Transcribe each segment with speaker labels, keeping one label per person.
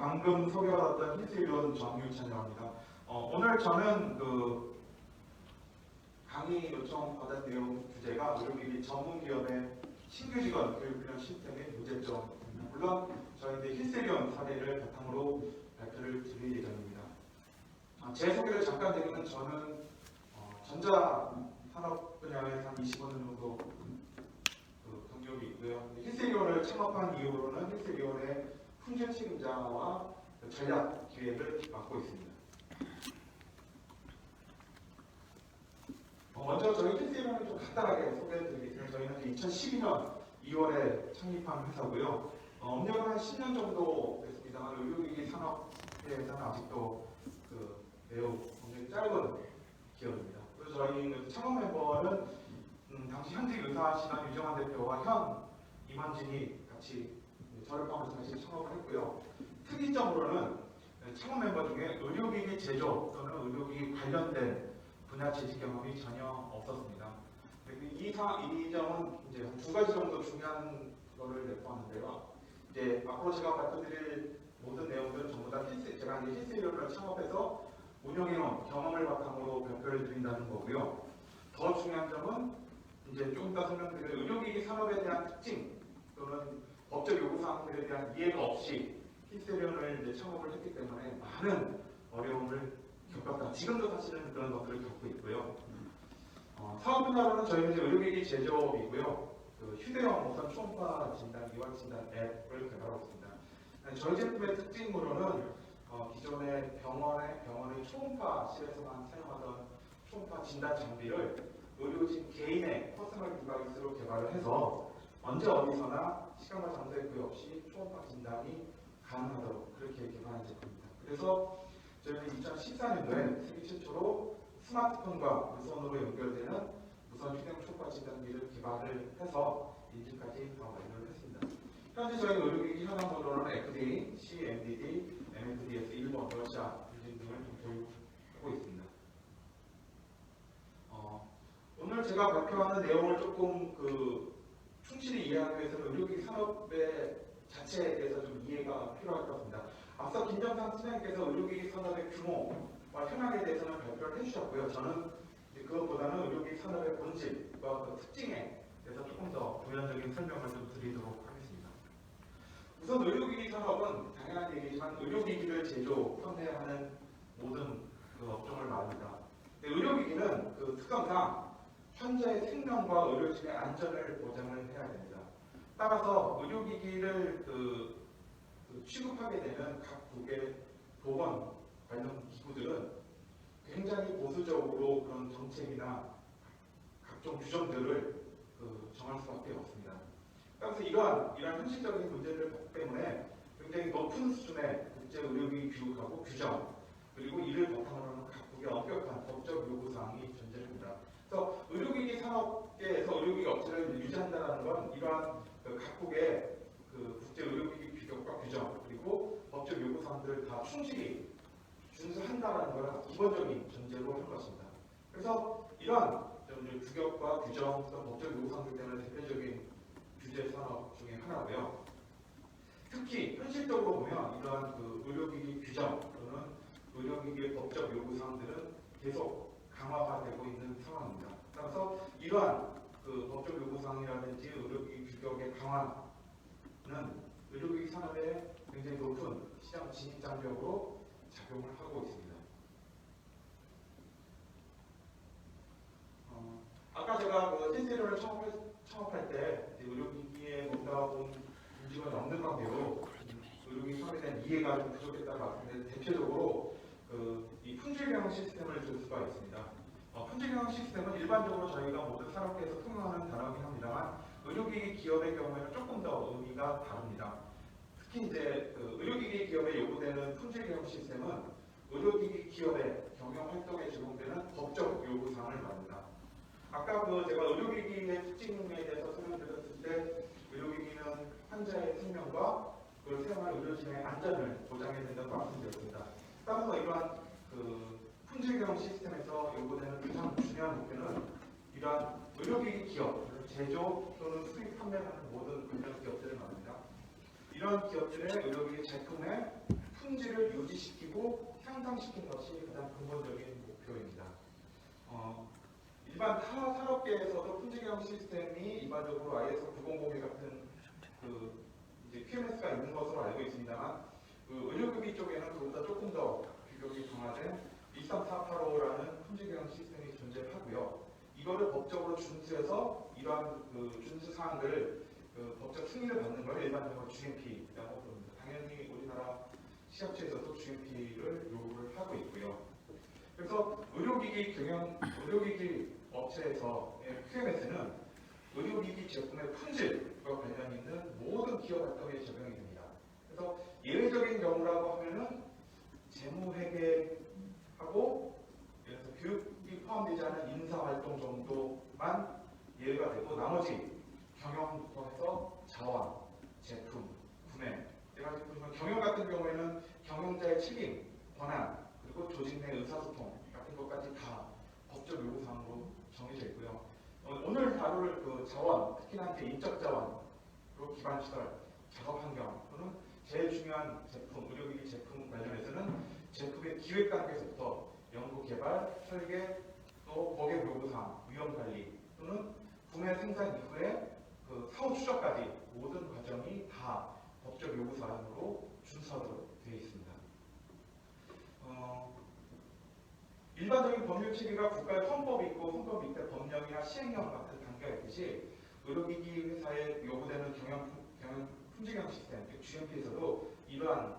Speaker 1: 방금 소개받았던 힐스위원 정유찬이라고 합니다. 오늘 저는 강의 요청 받은 내용 주제가 의료기기 전문기업의 신규 직원 교육훈련 시스템의 문제점입니다. 물론 저희 이제 힐스위원 사례를 바탕으로 발표를 드릴 예정입니다. 제 소개를 잠깐 드리면 저는 전자산업 분야에서 한 25년 정도 경력이 있고요. 힐스위원을 창업한 이후로는 힐스위원의 품질 책임자와 전략 기획을 맡고 있습니다. 먼저 저희 힐스위원을 좀 간단하게 소개해드리겠습니다. 저희는 2012년 2월에 창립한 회사고요. 업력은 한 10년 정도 됐습니다만 의료기기 산업계에서는 아직도 매우 굉장히 짧은 기업입니다. 그래서 저희 창업 멤버는 당시 현직 의사신한 유정환 대표와 현 임원진이 같이 저를 포함해서 같이 창업을 했고요. 특이점으로는 창업 멤버 중에 의료기기 제조 또는 의료기기 관련된 분야 재직 경험이 전혀 없었습니다. 이 점은 이제 두 가지 정도 중요한 거를 내포하는데요. 이제 앞으로 제가 발표드릴 모든 내용들은 전부 다 제가 이제 힐스위원을 창업해서 운영해온 경험을 바탕으로 발표를 드린다는 거고요. 더 중요한 점은 이제 조금 더 설명드릴 의료기기 산업에 대한 특징 또는 법적 요구사항들에 대한 이해가 없이 힐스위원을 이제 창업을 했기 때문에 많은 어려움을 겪었다. 지금도 사실은 그런 것들을 겪고 있고요. 사업 분야로는 저희는 이제 의료기기 제조업이고요. 휴대용 무선 초음파 진단, 이완 진단 앱을 개발하고 있습니다. 저희 제품의 특징으로는 기존의 병원의 초음파실에서만 사용하던 초음파 진단 장비를 의료진 개인의 퍼스널 디바이스로 개발을 해서 언제 어디서나 시간과 장소에 구애 없이 초음파 진단이 가능하도록 그렇게 개발한 제품입니다. 그래서 저희는 2014년도에 세계 최초로 스마트폰과 무선으로 연결되는 무선 휴대용 초음파 진단기를 개발을 해서 인증까지 다 완료를 했습니다. 현재 저희 의료기기 현황으로는 FDA, CMDD, MFDS, 일본, 러시아 인증 등을 보유하고 있습니다. 오늘 제가 발표하는 내용을 조금 충실히 이해하기 위해서는 의료기기 산업의 자체에 대해서 좀 이해가 필요할 것 같습니다. 앞서 김정상 팀장님께서 의료기기 산업의 규모와 현황에 대해서는 발표를 해주셨고요. 저는 그것보다는 의료기기 산업의 본질과 그 특징에 대해서 조금 더 부연적인 설명을 좀 드리도록 하겠습니다. 우선 의료기기 산업은 당연한 얘기지만 의료기기를 제조, 판매하는 모든 업종을 말합니다. 의료기기는 특성상 환자의 생명과 의료진의 안전을 보장을 해야 됩니다. 따라서 의료기기를 취급하게 되는 각국의 보건 관련 기구들은 굉장히 보수적으로 그런 정책이나 각종 규정들을 정할 수밖에 없습니다. 따라서 이러한 현실적인 문제들 때문에 굉장히 높은 수준의 국제 의료기기 교육하고 규정 그리고 이를 바탕으로 하는 각국의 엄격한 법적 요구사항이 존재합니다. 그래서 의료기기 산업계에서 의료기기 업체를 유지한다는 건 이러한 각국의 국제 의료기기 규격과 규정 그리고 법적 요구사항들을 다 충실히 준수한다는 것을 기본적인 전제로 한 것입니다. 그래서 이러한 규격과 규정 또 법적 요구사항들 때문에 대표적인 규제 산업 중에 하나고요. 특히 현실적으로 보면 이러한 의료기기 규정 또는 의료기기의 법적 요구사항들은 계속 강화가 되고 있는 상황입니다. 따라서 이러한 법적 요구사항이라든지 의료기기 규격의 강화는 의료기기 산업에 굉장히 높은 시장 진입 장벽으로 작용을 하고 있습니다. 아까 제가 힐스위원을 창업할 때 의료기기에 뭔가 움직임을 없는 관계로 의료기기 산업에 대한 이해가 좀 부족했다고 말씀드렸는데 대표적으로 이 품질경영 시스템을 들 수가 있습니다. 품질경영 시스템은 일반적으로 저희가 모든 산업계에서 통용하는 단어이긴 합니다만 의료기기 기업의 경우에는 조금 더 의미가 다릅니다. 특히 이제 의료기기 기업에 요구되는 품질경영 시스템은 의료기기 기업의 경영 활동에 적용되는 법적 요구사항을 말합니다. 아까 제가 의료기기의 특징에 대해서 설명드렸을 때 의료기기는 환자의 생명과 그걸 사용할 의료진의 안전을 보장해야 된다고 말씀드렸습니다. 따라서 이러한 품질경영 시스템에서 요구되는 가장 중요한 목표는 이러한 의료기기 기업, 제조 또는 수입 판매하는 모든 관련 기업들을 말합니다. 이런 기업들의 의료기기 제품의 품질을 유지시키고 향상시키는 것이 가장 근본적인 목표입니다. 일반 타 산업계에서도 품질 경영 시스템이 일반적으로 ISO 9001 같은 이제 QMS가 있는 것으로 알고 있습니다만, 의료기기 쪽에는 그보다 조금 더 규격이 강화된 13485라는 품질 경영 시스템이 존재하고요. 이거를 법적으로 준수해서 이러한 준수 사항들을 법적 승인을 받는 걸 일반적으로 GMP라고 부릅니다. 당연히 우리나라 시험체에서도 GMP를 요구를 하고 있고요. 그래서 의료기기 업체에서의 QMS는 의료기기 제품의 품질과 관련 있는 모든 기업 활동에 적용이 됩니다. 그래서 예외적인 경우라고 하면은 재무회계하고 예를 들어서 교육이 포함되지 않은 인사활동 정도만 예외가 되고, 나머지 경영부터 해서 자원, 제품, 구매, 제가 보시면 경영 같은 경우에는 경영자의 책임, 권한, 그리고 조직 내 의사소통 같은 것까지 다 법적 요구사항으로 정해져 있고요. 오늘 다룰 자원, 특히나 이제 인적 자원, 그리고 기반 시설, 작업 환경 또는 제일 중요한 제품, 의료기기 제품 관련해서는 제품의 기획 단계에서부터 연구 개발, 설계, 또 고객 요구사항, 위험 관리 또는 구매 생산 이후에 사후 추적까지 모든 과정이 다 법적 요구사항으로 준수하도록 되어 있습니다. 일반적인 법률 체계가 국가의 헌법이 있고, 헌법 밑에 법령이나 시행령 같은 단계가 있듯이 의료기기 회사에 요구되는 경영 품질경영 시스템, 즉 GMP에서도 이러한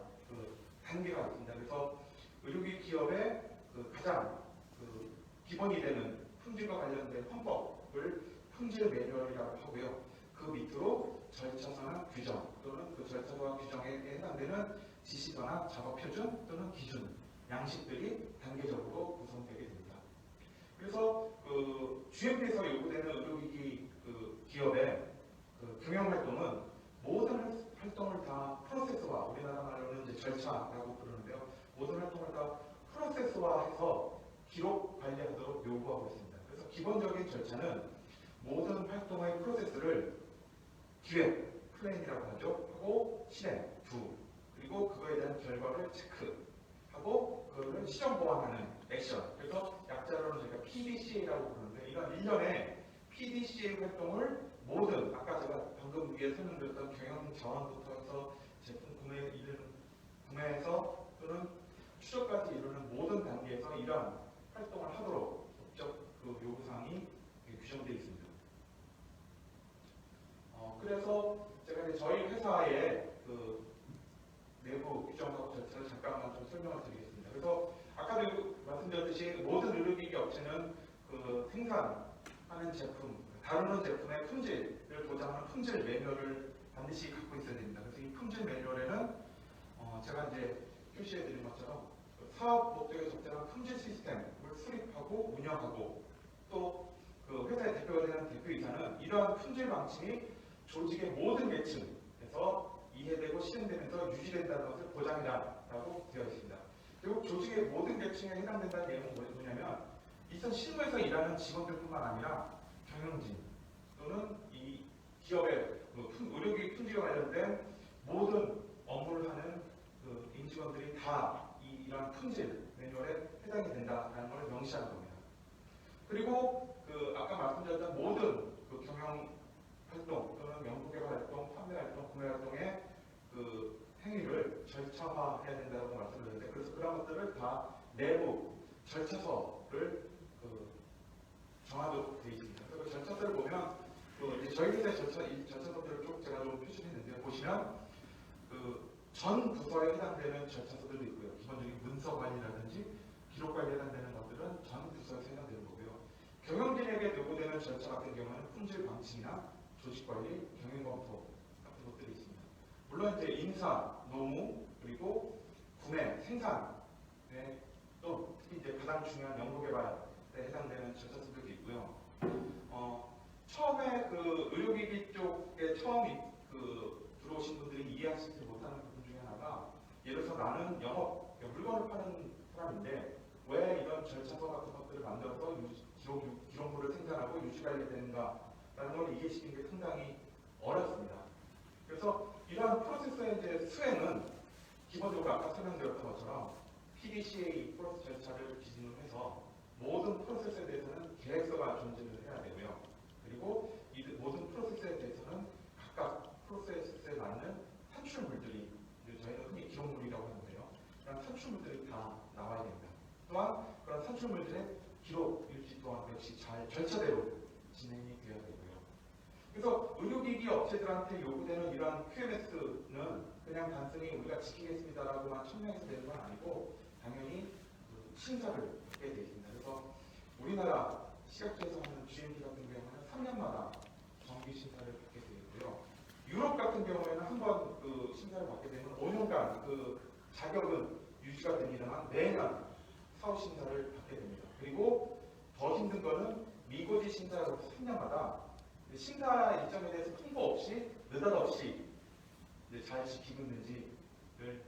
Speaker 1: 단계가 있습니다. 그래서 의료기기 기업의 가장 기본이 되는 품질과 관련된 헌법을 품질 매뉴얼이라고 하고요. 그 밑으로 절차서나 규정 또는 그 절차와 규정에 해당되는 지시서나 작업 표준 또는 기준, 양식들이 단계적으로 구성되게 됩니다. 그래서 GMP에서 요구되는 의료기기 기업의 경영 활동은 모든 활동을 다 프로세스화, 우리나라 말로는 이제 절차라고 부르는데요. 모든 활동을 다 프로세스화해서 기록 관리하도록 요구하고 있습니다. 그래서 기본적인 절차는 모든 활동의 프로세스를 기획, 플랜이라고 하죠. 하고 실행, 그리고 그거에 대한 결과를 체크하고 그거를 시정 보완하는 액션. 그래서 약자로는 저희가 PDCA라고 부르는데, 이런 일련의 PDCA 활동을 모든 아까 제가 방금 위에 설명드렸던 경영 자원부터 해서 제품 구매해서 또는 추적까지 이루는 모든 단계에서 이러한 활동을 하도록 법적 요구사항이 규정되어 있습니다. 그래서 제가 이제 저희 회사의 내부 규정하고 절차를 잠깐만 좀 설명을 드리겠습니다. 그래서 아까도 말씀드렸듯이 모든 의료기기 업체는 생산하는 제품, 다루는 제품의 품질을 보장하는 품질 매뉴얼을 반드시 갖고 있어야 됩니다. 그래서 이 품질 매뉴얼에는 제가 이제 표시해 드린 것처럼 사업 목적에 적절한 품질 시스템을 수립하고 운영하고, 또 회사의 대표가 되는 대표이사는 이러한 품질 방침이 조직의 모든 계층에서 이해되고 실행되면서 유지된다는 것을 보장이다라고 되어 있습니다. 그리고 조직의 모든 계층에 해당된다는 내용은 뭐냐면, 이선 실무에서 일하는 직원들뿐만 아니라 경영진 또는 이 기업의 의료기기 품질과 관련된 모든 업무를 하는 임직원들이 다 이러한 품질 매뉴얼에 해당이 된다는 것을 명시하는 겁니다. 그리고 아까 말씀드렸던 모든 경영 활동 또는 연구개발 활동, 판매 활동, 구매 활동의 행위를 절차화해야 된다고 말씀드렸는데, 그래서 그런 것들을 다 내부 절차서를 정하도록 되어 있습니다. 그래서 그 절차서를 보면 이제 저희 회사의 절차서들을 쭉 제가 좀 표시했는데, 보시면 전 부서에 해당되는 절차서들도 있고요. 기본적인 문서 관리라든지 기록 관리에 해당되는 것들은 전 부서에서 해당되는 거고요. 경영진에게 요구되는 절차 같은 경우는 품질 방침이나 조직 관리, 경영 검토 같은 것들이 있습니다. 물론 이제 인사, 노무, 그리고 구매, 생산에 또 특히 이제 가장 중요한 연구 개발에 해당되는 절차들도 있고요. 처음에 의료기기 쪽에 처음 들어오신 분들이 이해하시지 못하는 부분 중에 하나가, 예를 들어서 나는 물건을 파는 사람인데 왜 이런 절차서 같은 것들을 만들어서 기록물을 생산하고 유지관리해야 되는가라는 걸 이해시키는 게 상당히 어렵습니다. 그래서 이러한 프로세스의 이제 수행은 기본적으로 아까 설명드렸던 것처럼 PDCA 프로세스 절차를 기준으로 해서 모든 프로세스에 대해서는 계획서가 존재를 해야 되고요. 그리고 이 모든 프로세스에 대해서는 각각 프로세스에 맞는 산출물들이 저희는 흔히 기록물이라고 하는데요. 그런 산출물들이 다 나와야 됩니다. 또한 그런 산출물들의 기록 유지 또한 역시 잘 절차대로 진행이 되어야 되고요. 그래서 의료기기 업체들한테 요구되는 이러한 QMS는 그냥 단순히 우리가 지키겠습니다라고만 천명해서 되는 건 아니고 당연히 심사를 받게 되어 있습니다. 그래서 우리나라 식약처에서 하는 GMP 같은 경우는 3년마다 정기 심사를 받게 되어 있고요. 유럽 같은 경우에는 한번 그 심사를 받게 되면 5년간 그 자격은 유지가 됩니다만 매년 사후 심사를 받게 됩니다. 그리고 더 힘든 거는 미고지 심사로 3년마다 심사 일정에 대해서 통보 없이 느닷없이 잘 지키고 있는지를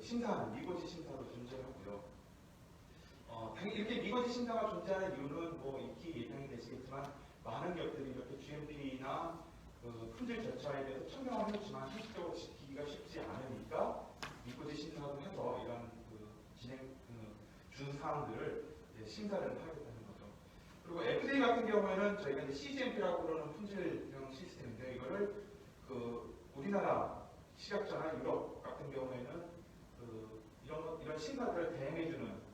Speaker 1: 심사하는 미고지 심사도 존재하고요. 당연히 이렇게 미고지 심사가 존재하는 이유는 뭐 익히 예상이 되시겠지만 많은 기업들이 이렇게 GMP나 품질 절차에 대해서 천명을 해줬지만 현실적으로 지키기가 쉽지 않으니까 미고지 심사도 해서 이런 진행 준사항들을 심사를 하겠다는 거죠. 그리고 FDA 같은 경우에는 저희가 이제 CGMP라고 부르는 품질형 시스템인데 이거를 우리나라 식약처나 유럽 같은 경우에는 이런 심사들을 대행해주는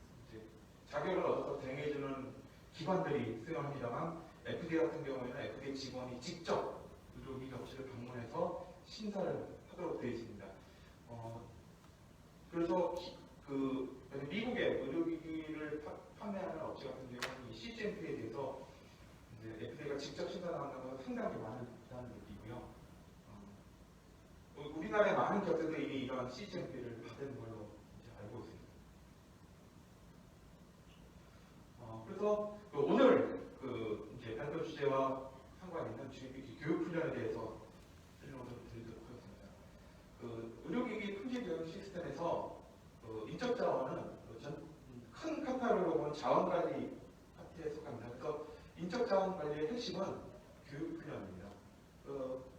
Speaker 1: 자격을 얻어서 대행해주는 기관들이 수행합니다만 FDA 같은 경우에는 FDA 직원이 직접 의료기기 업체를 방문해서 심사를 하도록 되어 있습니다. 그래서 미국의 의료기기를 판매하는 업체 같은 경우는 이 CGMP에 대해서 FDA가 직접 심사한다는 것은 상당히 많다는 얘기고요. 우리나라의 많은 기업들도 이미 이런 CGMP를 받은 걸로 알고 있습니다. 그래서 오늘 이제 발표 주제와 상관 있는 GMP 교육 훈련에 대해서 설명을 좀 드리도록 하겠습니다. 의료기기 품질 교육 시스템에서 인적 자원은 큰 카테고리로 자원관리 파트에 속합니다. 그래서 인적 자원 관리의 핵심은 교육 훈련입니다.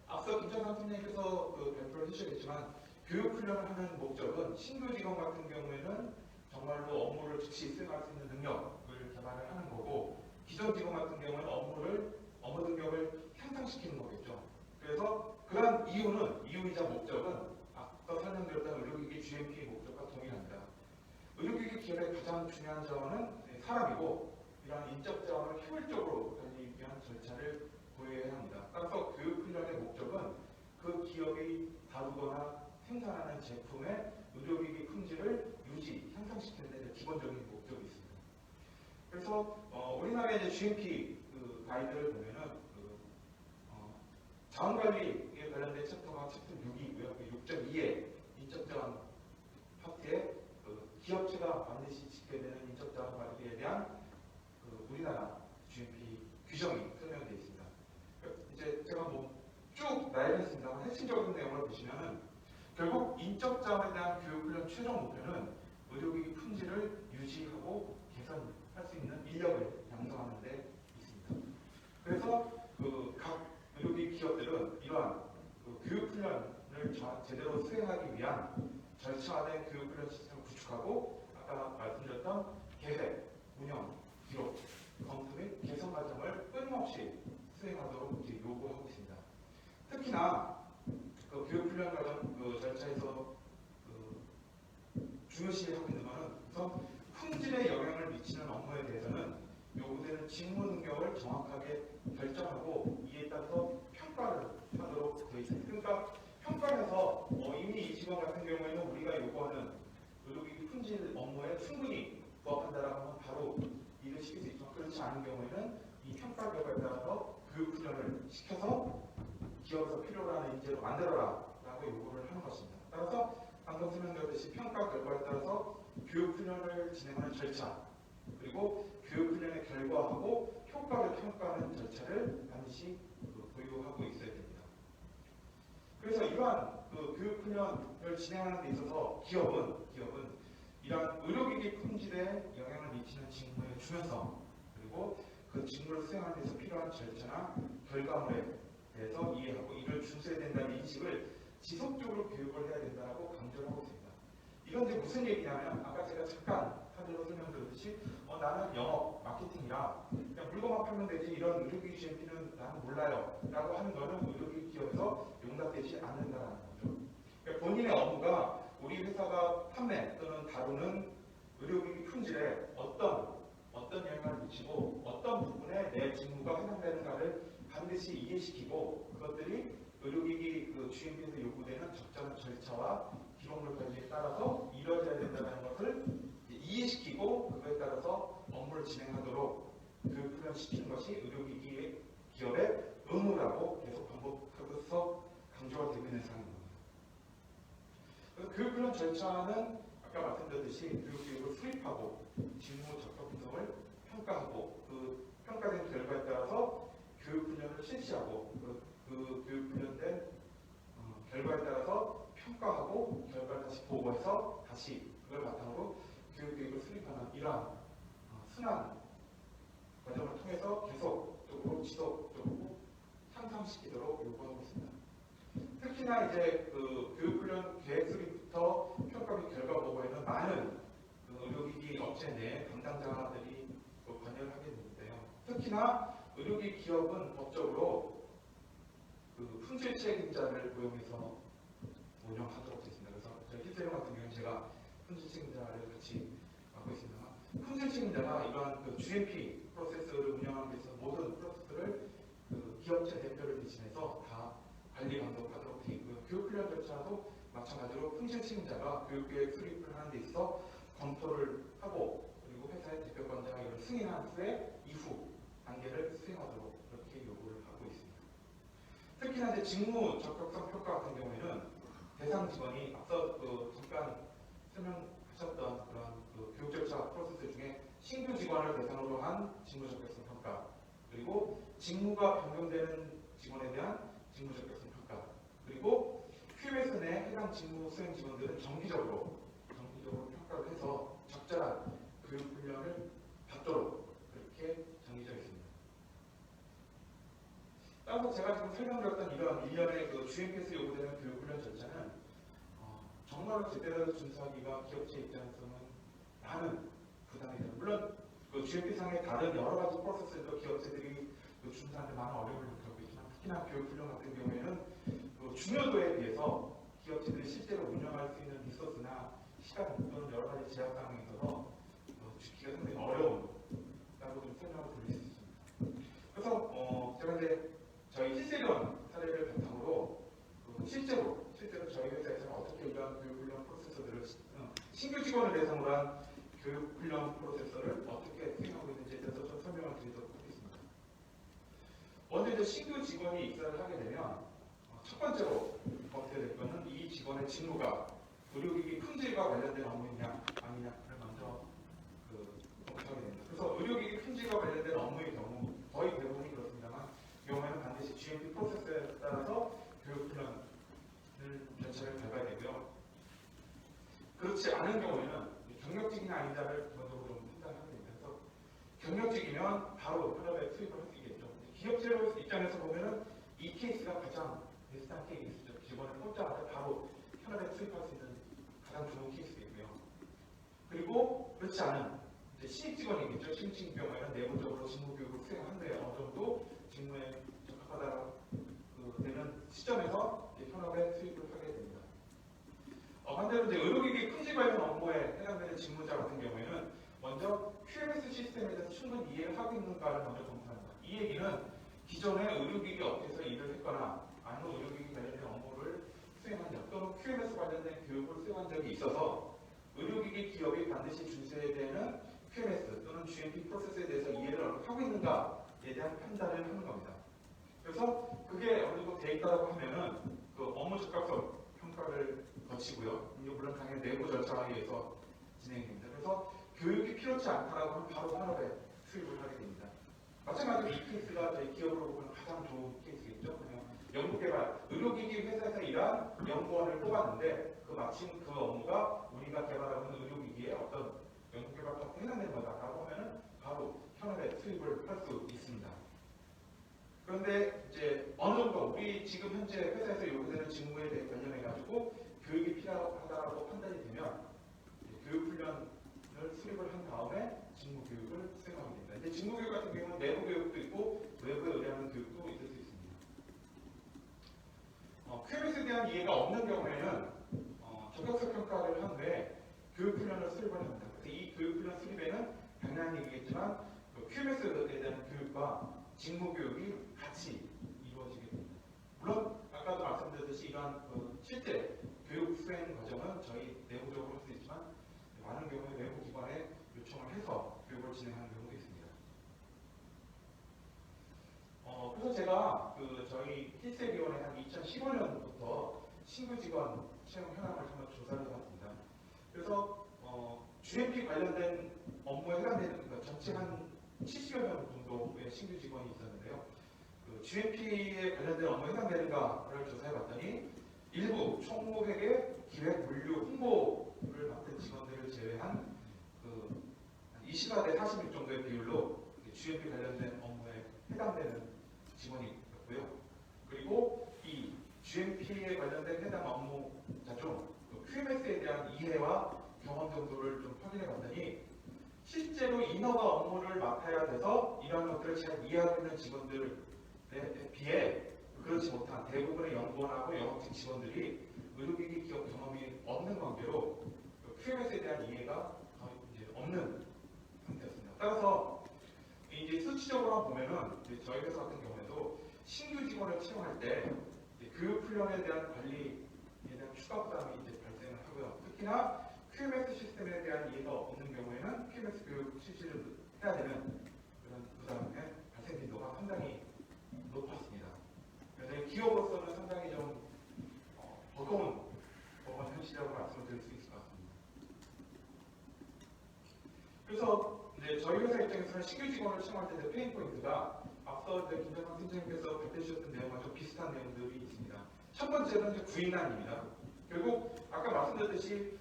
Speaker 1: 앞서 김정상 선생님께서 발표를 해주셨겠지만 교육 훈련을 하는 목적은 신규 직원 같은 경우에는 정말로 업무를 즉시 수행할 수 있는 능력을 개발을 하는 거고 기존 직원 같은 경우에는 업무 능력을 향상시키는 거겠죠. 그래서 그런 이유이자 목적은 앞서 설명드렸던 의료기기 GMP 목적과 동일합니다. 의료기기 기업의 가장 중요한 자원은 사람이고 이러한 인적 자원을 효율적으로 관리하기 위한 절차를 보여야 합니다. 따라서 교육훈련의 목적은 그 기업이 다루거나 생산하는 제품의 의료기기 품질을 향상시키는 데 기본적인 목적이 있습니다. 그래서 우리나라의 이제 GMP 가이드를 보면은 자원관리에 관련된 챕터가 챕터 6이고요. 6.2에 인적자원 파트에 기업체가 반드시 지켜야 되는 인적자원 관리에 대한 우리나라 GMP 규정이 설명되어 있습니다. 이제 제가 쭉 나열했습니다만 핵심적인 내용을 보시면은 결국 인적자원에 대한 교육훈련 최종 목표는 의료기기 품질을 유지하고 개선할 수 있는 인력을 양성하는 데 있습니다. 그래서 각 의료기기 기업들은 이러한 교육훈련을 제대로 수행하기 위한 절차화된 교육훈련 시스템을 구축하고 아까 말씀드렸던 계획, 운영, 기록, 검토 및 개선 과정을 끊임없이 수행하도록 요구하고 있습니다. 특히나 교육훈련 과정 절차에서 중요시하고 있는 것은 우선 품질에 영향을 미치는 업무에 대해서는 요구되는 직무 능력을 정확하게 결정하고 이에 따라서 평가를 하도록 되어 있습니다. 그러니까 평가에서 이미 이 직원 같은 경우에는 우리가 요구하는 의료기기 품질 업무에 충분히 부합한다라고 하면 바로 일을 시킬 수 있지만 그렇지 않은 경우에는 이 평가 결과에 따라서 교육훈련을 시켜서 기업에서 필요로 하는 인재로 만들어라 라고 요구를 하는 것입니다. 따라서 방금 설명드렸듯이 평가 결과에 따라서 교육훈련을 진행하는 절차 그리고 교육훈련의 결과하고 효과를 평가하는 절차를 반드시 보유하고 있어야 됩니다. 그래서 이러한 교육훈련을 진행하는 데 있어서 기업은 이러한 의료기기 품질에 영향을 미치는 직무의 중요성 그리고 그 직무를 수행하는 데 있어서 필요한 절차나 결과물에 대해서 이해하고 이를 준수해야 된다는 인식을 지속적으로 교육을 해야 된다고 강조를 하고 있습니다. 이건 이제 무슨 얘기냐면 아까 제가 잠깐 사례로 설명드렸듯이 나는 영업 마케팅이라 그냥 물건만 팔면 되지 이런 의료기기 GMP는 나는 몰라요 라고 하는 거는 의료기기 기업에서 용납되지 않는다는 거죠. 그러니까 본인의 업무가 우리 회사가 판매 또는 다루는 의료기기 품질에 어떤 영향을 미치고 어떤 부분에 내 직무가 해당되는가를 반드시 이해시키고 그것들이 의료기기 GMP에서 요구되는 적절한 절차와 기록물까지에 따라서 이루어져야 된다는 것을 이해시키고 그거에 따라서 업무를 진행하도록 훈련시키는 것이 의료기기 기업의 의무라고 계속 반복하고서 강조가 되고 있는 상황입니다. 교육훈련 절차는 아까 말씀드렸듯이 교육기획을 수립하고 직무 적합성을 평가하고 그 평가된 결과에 따라서 교육훈련을 실시하고 그 교육훈련된 결과에 따라서 평가하고 결과를 다시 보고해서 다시 그걸 바탕으로 교육계획을 수립하는 이러한 순환 과정을 통해서 계속적으로 지속적으로 향상시키도록 요구하고 있습니다. 특히나 이제 교육훈련 계획 수립부터 평가 및 결과 보고에는 많은 의료기기 업체 내 담당자들이 관여를 하게 되는데요. 특히나 의료기기 기업은 법적으로 품질 책임자를 고용해서 운영하도록 되어 있습니다. 그래서 저희 힐세령 같은 경우는 제가 품질 책임자를 같이 맡고 있습니다. 품질 책임자가 이러한 GMP 프로세스를 운영하기 위해서 모든 프로세스를 기업체 대표를 대신해서 다 관리 감독하도록 되어 있고요. 교육훈련 절차도 마찬가지로 품질 책임자가 교육계획 수립을 하는 데 있어 검토를 하고 그리고 회사의 대표권자가 이걸 승인한 후에 이후 단계를 수행하도록 그렇게 요구를 하고 있습니다. 특히나 이제 직무 적격성 평가 같은 경우에는 대상 직원이 앞서 잠깐 설명하셨던 그런 교육 절차 프로세스 중에 신규 직원을 대상으로 한 직무 적격성 평가 그리고 직무가 변경되는 직원에 대한 직무 적격성 평가 그리고 QS 내 해당 직무 수행 직원들은 정기적으로 평가를 해서 적절한 교육 훈련을 받도록 그렇게 정해져 있습니다. 따라서 제가 지금 설명드렸던 이런 일련의 GMP에서 요구되는 교육 훈련 절차는 정말 제대로 준수하기가 기업체 입장에서는 많은 부담이 됩니다. 물론 GMP상의 다른 여러 가지 프로세스도 기업체들이 준수하는데 많은 어려움을 겪고 있지만 특히나 교육 훈련 같은 경우에는 중요도에 비해서 기업체들이 실제로 운영할 수 있는 리소스나 시간 또는 여러 가지 제약 사항에 있어서 주기가 상당히 어려운다고 좀 설명을 드릴 수 있습니다. 그래서 제가 이제 저희 힐세리온 사례를 바탕으로 실제로 저희 회사에서는 어떻게 이러한 교육훈련 프로세서들을 신규 직원을 대상으로 한 교육훈련 프로세서를 어떻게 수행하고 있는지에 대해서 좀 설명을 드리도록 하겠습니다. 먼저 이제 신규 직원이 입사를 하게 되면 첫 번째로 검토해야 될 것은 이 직원의 직무가 의료기기 품질과 관련된 업무이냐 아니냐를 먼저 검토하게 됩니다. 그래서 의료기기 품질과 관련된 업무의 경우 거의 대부분이 그렇습니다만 경우에는 반드시 GMP 프로세스에 따라서 교육훈련을 절차를 밟아야 되고요. 그렇지 않은 경우에는 경력직이나 아니냐를 기본적으로 좀 판단하게 됩니다. 그래서 경력직이면 바로 현업에 투입을 할 수 있겠죠. 기업체 입장에서 보면은 이 케이스가 가장 비슷한 케이스죠. 직원을 뽑자마자 바로 현업에 투입할 수 있는 가장 좋은 케이스이고요. 그리고 그렇지 않은 신입 직원이겠죠. 신입 경우에는 내부적으로 직무 교육을 수행한 후에 어느 정도 직무에 적합하다 되는 시점에서 현업에 투입을 하게 됩니다. 반대로 이제 의료기기 품질 관련 업무에 해당되는 직무자 같은 경우에는 먼저 QMS 시스템에 대해서 충분히 이해를 하고 있는가를 먼저 검토합니다. 이 얘기는 기존의 의료기기 업계에서 일을 했거나 아니면 의료기기 관련된 업무를 수행한 적 또는 QMS 관련된 교육을 수행한 적이 있어서 의료기기 기업이 반드시 준수해야 되는 QMS 또는 GMP 프로세스에 대해서 이해를 하고 있는가에 대한 판단을 하는 겁니다. 그래서 그게 어느 정도 돼 있다고 하면은 업무 적합성 평가를 거치고요. 물론 당연히 내부 절차에 의해서 진행됩니다. 그래서 교육이 필요치 않다라고 하면 바로 산업에 수입을 하게 됩니다. 마찬가지로 이 케이스가 저희 기업으로 보면 가장 좋은 케이스겠죠. 연구개발, 의료기기 회사에서 일한 연구원을 뽑았는데 마침 그 업무가 우리가 개발하는 의료기기에 어떤 연구개발 파트에 해당되는 거다라고 하면은 바로 현업에 수입을 할 수 있습니다. 그런데 이제 어느 정도 우리 지금 현재 회사에서 요구되는 직무에 대해 관련해 가지고 교육이 필요하다고 판단이 되면 대한 이해가 없는 경우에는 적격성 평가를 한 후에 교육 훈련을 수립을 합니다. 그래서 이 교육 훈련 수립에는 당연히 얘기했지만 QMS에 대한 교육과 직무 교육이 같이 이루어지게 됩니다. 물론 아까도 말씀드렸듯이 이러한 실제 교육 수행 과정은 저희 내부적으로 할 수 있지만 많은 경우에 외부 기관에 요청을 해서 교육을 진행하는 경우도 있습니다. 그래서 제가 저희 힐스위원회 한 2015년부터 신규 직원 채용 현황을 한번 조사를 해봤습니다. 그래서 GMP 관련된 업무에 해당되는 그러니까 전체 한 70여 명 정도의 신규 직원이 있었는데요. GMP에 관련된 업무에 해당되는가를 조사해봤더니 일부 총무회계, 기획, 물류, 홍보를 맡은 직원들을 제외한 20대 46 정도의 비율로 GMP 관련된 업무에 해당되는 직원이 있고요. 그리고 이 GMP에 관련된 해당 업무자 중 QMS에 대한 이해와 경험 정도를 좀 확인해 봤더니 실제로 인허가 업무를 맡아야 돼서 이러한 것들을 잘 이해하고 있는 직원들에 비해 그렇지 못한 대부분의 연구원하고 영업직 직원들이 의료기기 기업 경험이 없는 관계로 QMS에 대한 이해가 거의 이제 없는 상태였습니다. 따라서 이제 수치적으로 보면은 저희 회사 같은 경우에도 신규 직원을 채용할 때 교육 훈련에 대한 관리에 대한 추가 부담이 이제 발생을 하고요. 특히나 QMS 시스템에 대한 이해가 없는 경우에는 QMS 교육 실시를 해야 되는 그런 부담의 발생 빈도가 상당히 높았습니다. 그래서 기업으로서는 상당히 좀 버거운 현실이라고 말씀을 드릴 수 있을 것 같습니다. 그래서 이제 저희 회사 입장에서는 신규 직원을 채용할 때 페인 포인트가 앞서 김정상 팀장님께서 발표해 주셨던 내용과 좀 비슷한 내용들이 있습니다. 첫 번째는 이제 구인난입니다. 결국 아까 말씀드렸듯이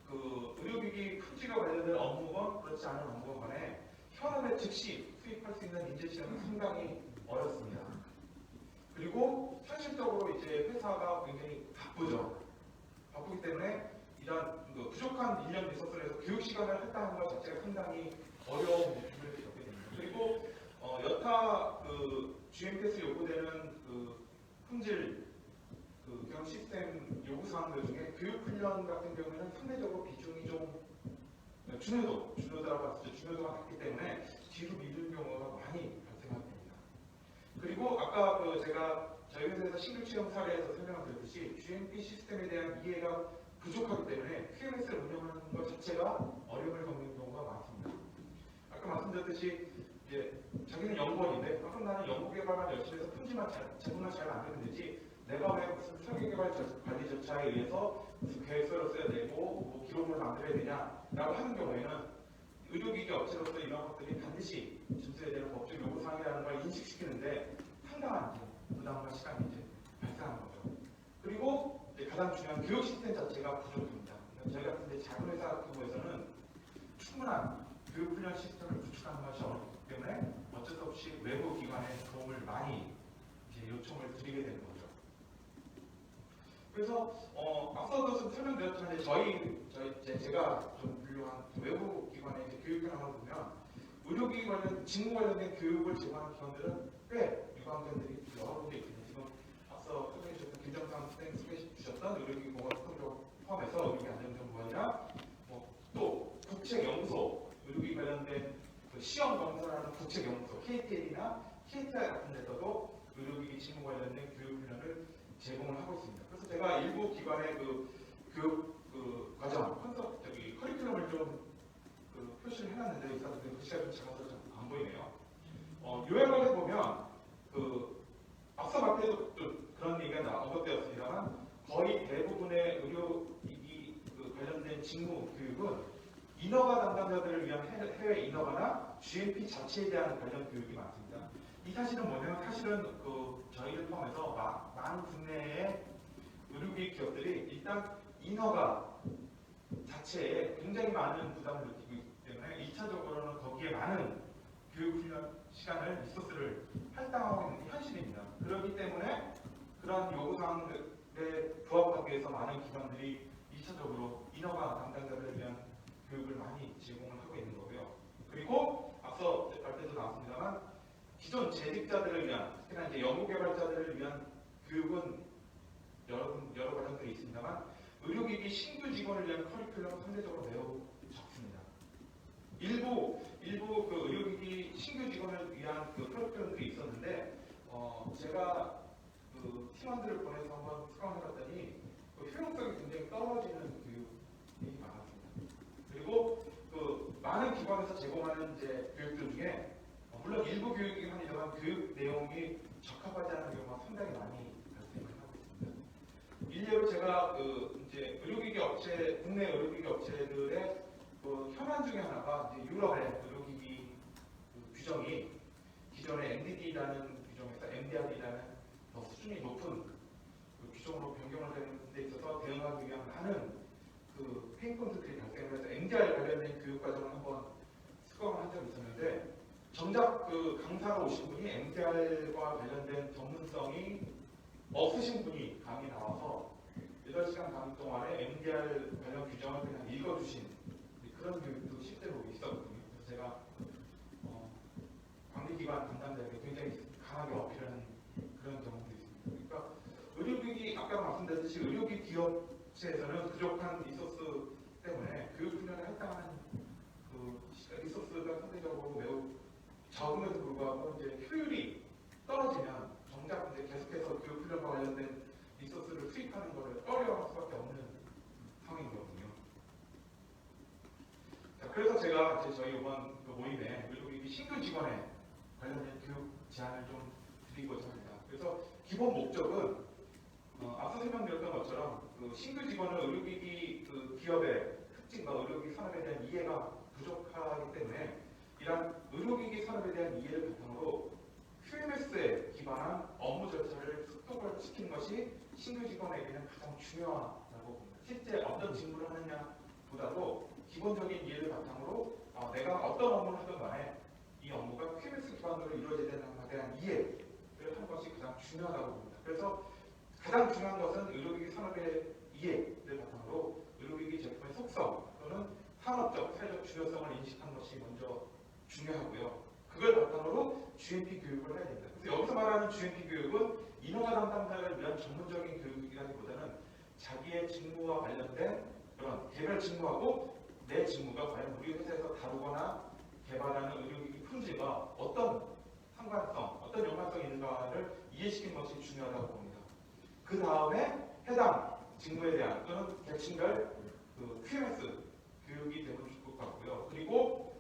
Speaker 1: 의료기기 품질과 관련된 업무건 그렇지 않은 업무건 간에 현업에 즉시 수입할 수 있는 인재 시장은 상당히 어렵습니다. 그리고 현실적으로 이제 회사가 굉장히 바쁘죠. 바쁘기 때문에 이런 부족한 인력 리소스에서 교육 시간을 할당하는 것 자체가 상당히 어려운 부분을 겪게 됩니다. 그리고 여타 GMP에서 요구되는 품질 경영 시스템 요구 사항들 중에 교육 훈련 같은 경우에는 상대적으로 비중이 좀 준효도라고 하죠. 준효도가 낮기 때문에 뒤로 미루는 경우가 많이 발생하게 됩니다. 그리고 아까 제가 저희 회사에서 신규 채용 사례에서 설명을 드렸듯이 GMP 시스템에 대한 이해가 부족하기 때문에 QMS를 운영하는 것 자체가 어려움을 겪는 경우가 많습니다. 아까 말씀드렸듯이 이제 자기는 연구원인데 그럼 나는 연구개발만 열심히 해서 품질만 제공만 잘 만들면 되지 내가 왜 무슨 설계개발 관리 절차에 의해서 무슨 계획서를 써야 되고 뭐 기록을 만들어야 되냐라고 하는 경우에는 의료기기 업체로서 이런 것들이 반드시 준수해야 되는 법적 요구사항이라는 걸 인식시키는데 상당한 부담과 시간이 이제 발생하는 거죠. 그리고 이제 가장 중요한 교육 시스템 자체가 부족합니다. 저희 같은 이제 작은 회사 같은 경우에서는 충분한 교육 훈련 시스템을 구축하는 것이 어렵기 때문에 어쩔 수 없이 외부 기관의 도움을 많이 이제 요청을 드리게 되는 거죠. 그래서 앞서도 좀 설명드렸지만 제가 좀 분류한 외부 기관의 이제 교육 현황을 보면 의료기기 관련 직무 관련된 교육을 제공하는 기관들은 꽤 유관견들이 여러 군데 있습니다. 지금 앞서 소개해 주셨던 김정상 선생님 소개해 주셨던 의료기기 공학학교 포함해서 의료기 안전정보원이나 또 국책연구소 의료기기 관련된 시험 검사라는 국책연구소 KTL이나 KTI 같은 데서도 의료기기 직무 관련된 교육 훈련을 제공을 하고 있습니다. 그래서 제가 일부 기관의 교육 과정, 커리큘럼을 좀 표시를 해놨는데 이사도 글씨가 좀 작아서 좀 안 보이네요. 요약을 해보면 앞서 말때도 그런 얘기가 언급되었습니다만 거의 대부분의 의료기기 관련된 직무 교육은 인허가 담당자들을 위한 해외 인허가나 GMP 자체에 대한 관련 교육이 많습니다. 이 사실은 뭐냐면 사실은 저희를 포함해서 많은 국내의 의료기기 기업들이 일단 인허가 자체에 굉장히 많은 부담을 느끼고 있기 때문에 2차적으로는 거기에 많은 교육훈련 시간을 리소스를 할당하고 있는 게 현실입니다. 그렇기 때문에 그러한 요구사항에 부합하기 위해서 많은 기관들이 2차적으로 인허가 담당자들에 대한 교육을 많이 제공을 하고 있는 거고요. 그리고 앞서 발표도 나왔습니다만 기존 재직자들을 위한, 특히나 이제 연구개발자들을 위한 교육은 여러 과정들이 있습니다만 의료기기 신규 직원을 위한 커리큘럼은 상대적으로 매우 적습니다. 일부 그 의료기기 신규 직원을 위한 그 커리큘럼들이 있었는데 제가 그 팀원들을 보내서 한번 수강해봤더니 그 효용성이 굉장히 떨어지는 교육이 많았습니다. 그리고 그 많은 기관에서 제공하는 이제 교육들 중에 물론 일부 교육이긴 합니다만 교육 내용이 적합하지 않은 경우가 상당히 많이 발생을 하고 있습니다. 일례로 제가 그 이제 의료기기 업체, 국내 의료기기 업체들의 그 현안 중에 하나가 이제 유럽의 의료기기 그 규정이 기존의 MDD라는 규정에서 MDR이라는 더 수준이 높은 그 규정으로 변경을 되는 데 있어서 대응하기 위한 많은 그 페인포인트들이 발생을 해서 MDR 관련된 교육 과정을 한번 수강을 한 적이 있었는데 정작 그 강사로 오신 분이 MDR과 관련된 전문성이 없으신 분이 강의 나와서 8시간 강의 동안에 MDR 관련 규정을 그냥 읽어주신 그런 교육도 실제로 있었거든요. 그래서 제가 관리기관 담당자에게 굉장히 강하게 어필하는 그런 경우도 있습니다. 그러니까 의료기기 아까 말씀드렸듯이 의료기기 기업체에서는 부족한 리소스 때문에 교육훈련에 해당하는 그 리소스가 상대적으로 매우 적음에도 불구하고 이제 효율이 떨어지면 정작 이제 계속해서 교육훈련과 관련된 리소스를 수입하는 것을 어려워할 수밖에 없는 상황이거든요. 자, 그래서 제가 이제 저희 이번 그 모임에 의료기기 신규 직원에 관련된 교육 제안을 좀 드리고자 합니다. 그래서 기본 목적은 앞서 설명드렸던 것처럼 그 신규 직원은 의료기기 그 기업의 특징과 의료기기 산업에 대한 이해가 부족하기 때문에 이러한 의료기기 산업에 대한 이해를 바탕으로 QMS에 기반한 업무 절차를 속도를 시키는 것이 신규 직원에게는 가장 중요하다고 봅니다. 실제 어떤 직무를 하느냐보다도 기본적인 이해를 바탕으로 내가 어떤 업무를 하든 간에 이 업무가 QMS 기반으로 이루어져야 되는 것에 대한 이해를 하는 것이 가장 중요하다고 봅니다. 그래서 가장 중요한 것은 의료기기 산업의 이해를 바탕으로 의료기기 제품의 속성 또는 산업적, 사회적 중요성을 인식하는 것이 먼저 중요하고요. 그걸 바탕으로 GMP 교육을 해야 됩니다. 그래서 여기서 말하는 GMP 교육은 인허가 담당자를 위한 전문적인 교육이라기보다는 자기의 직무와 관련된 그런 개별 직무하고 내 직무가 과연 우리 회사에서 다루거나 개발하는 의료기기 품질과 어떤 상관성, 어떤 연관성이 있는가를 이해시키는 것이 중요하다고 봅니다. 그 다음에 해당 직무에 대한 또는 계층별 그 QMS 교육이 되면 좋을 것 같고요. 그리고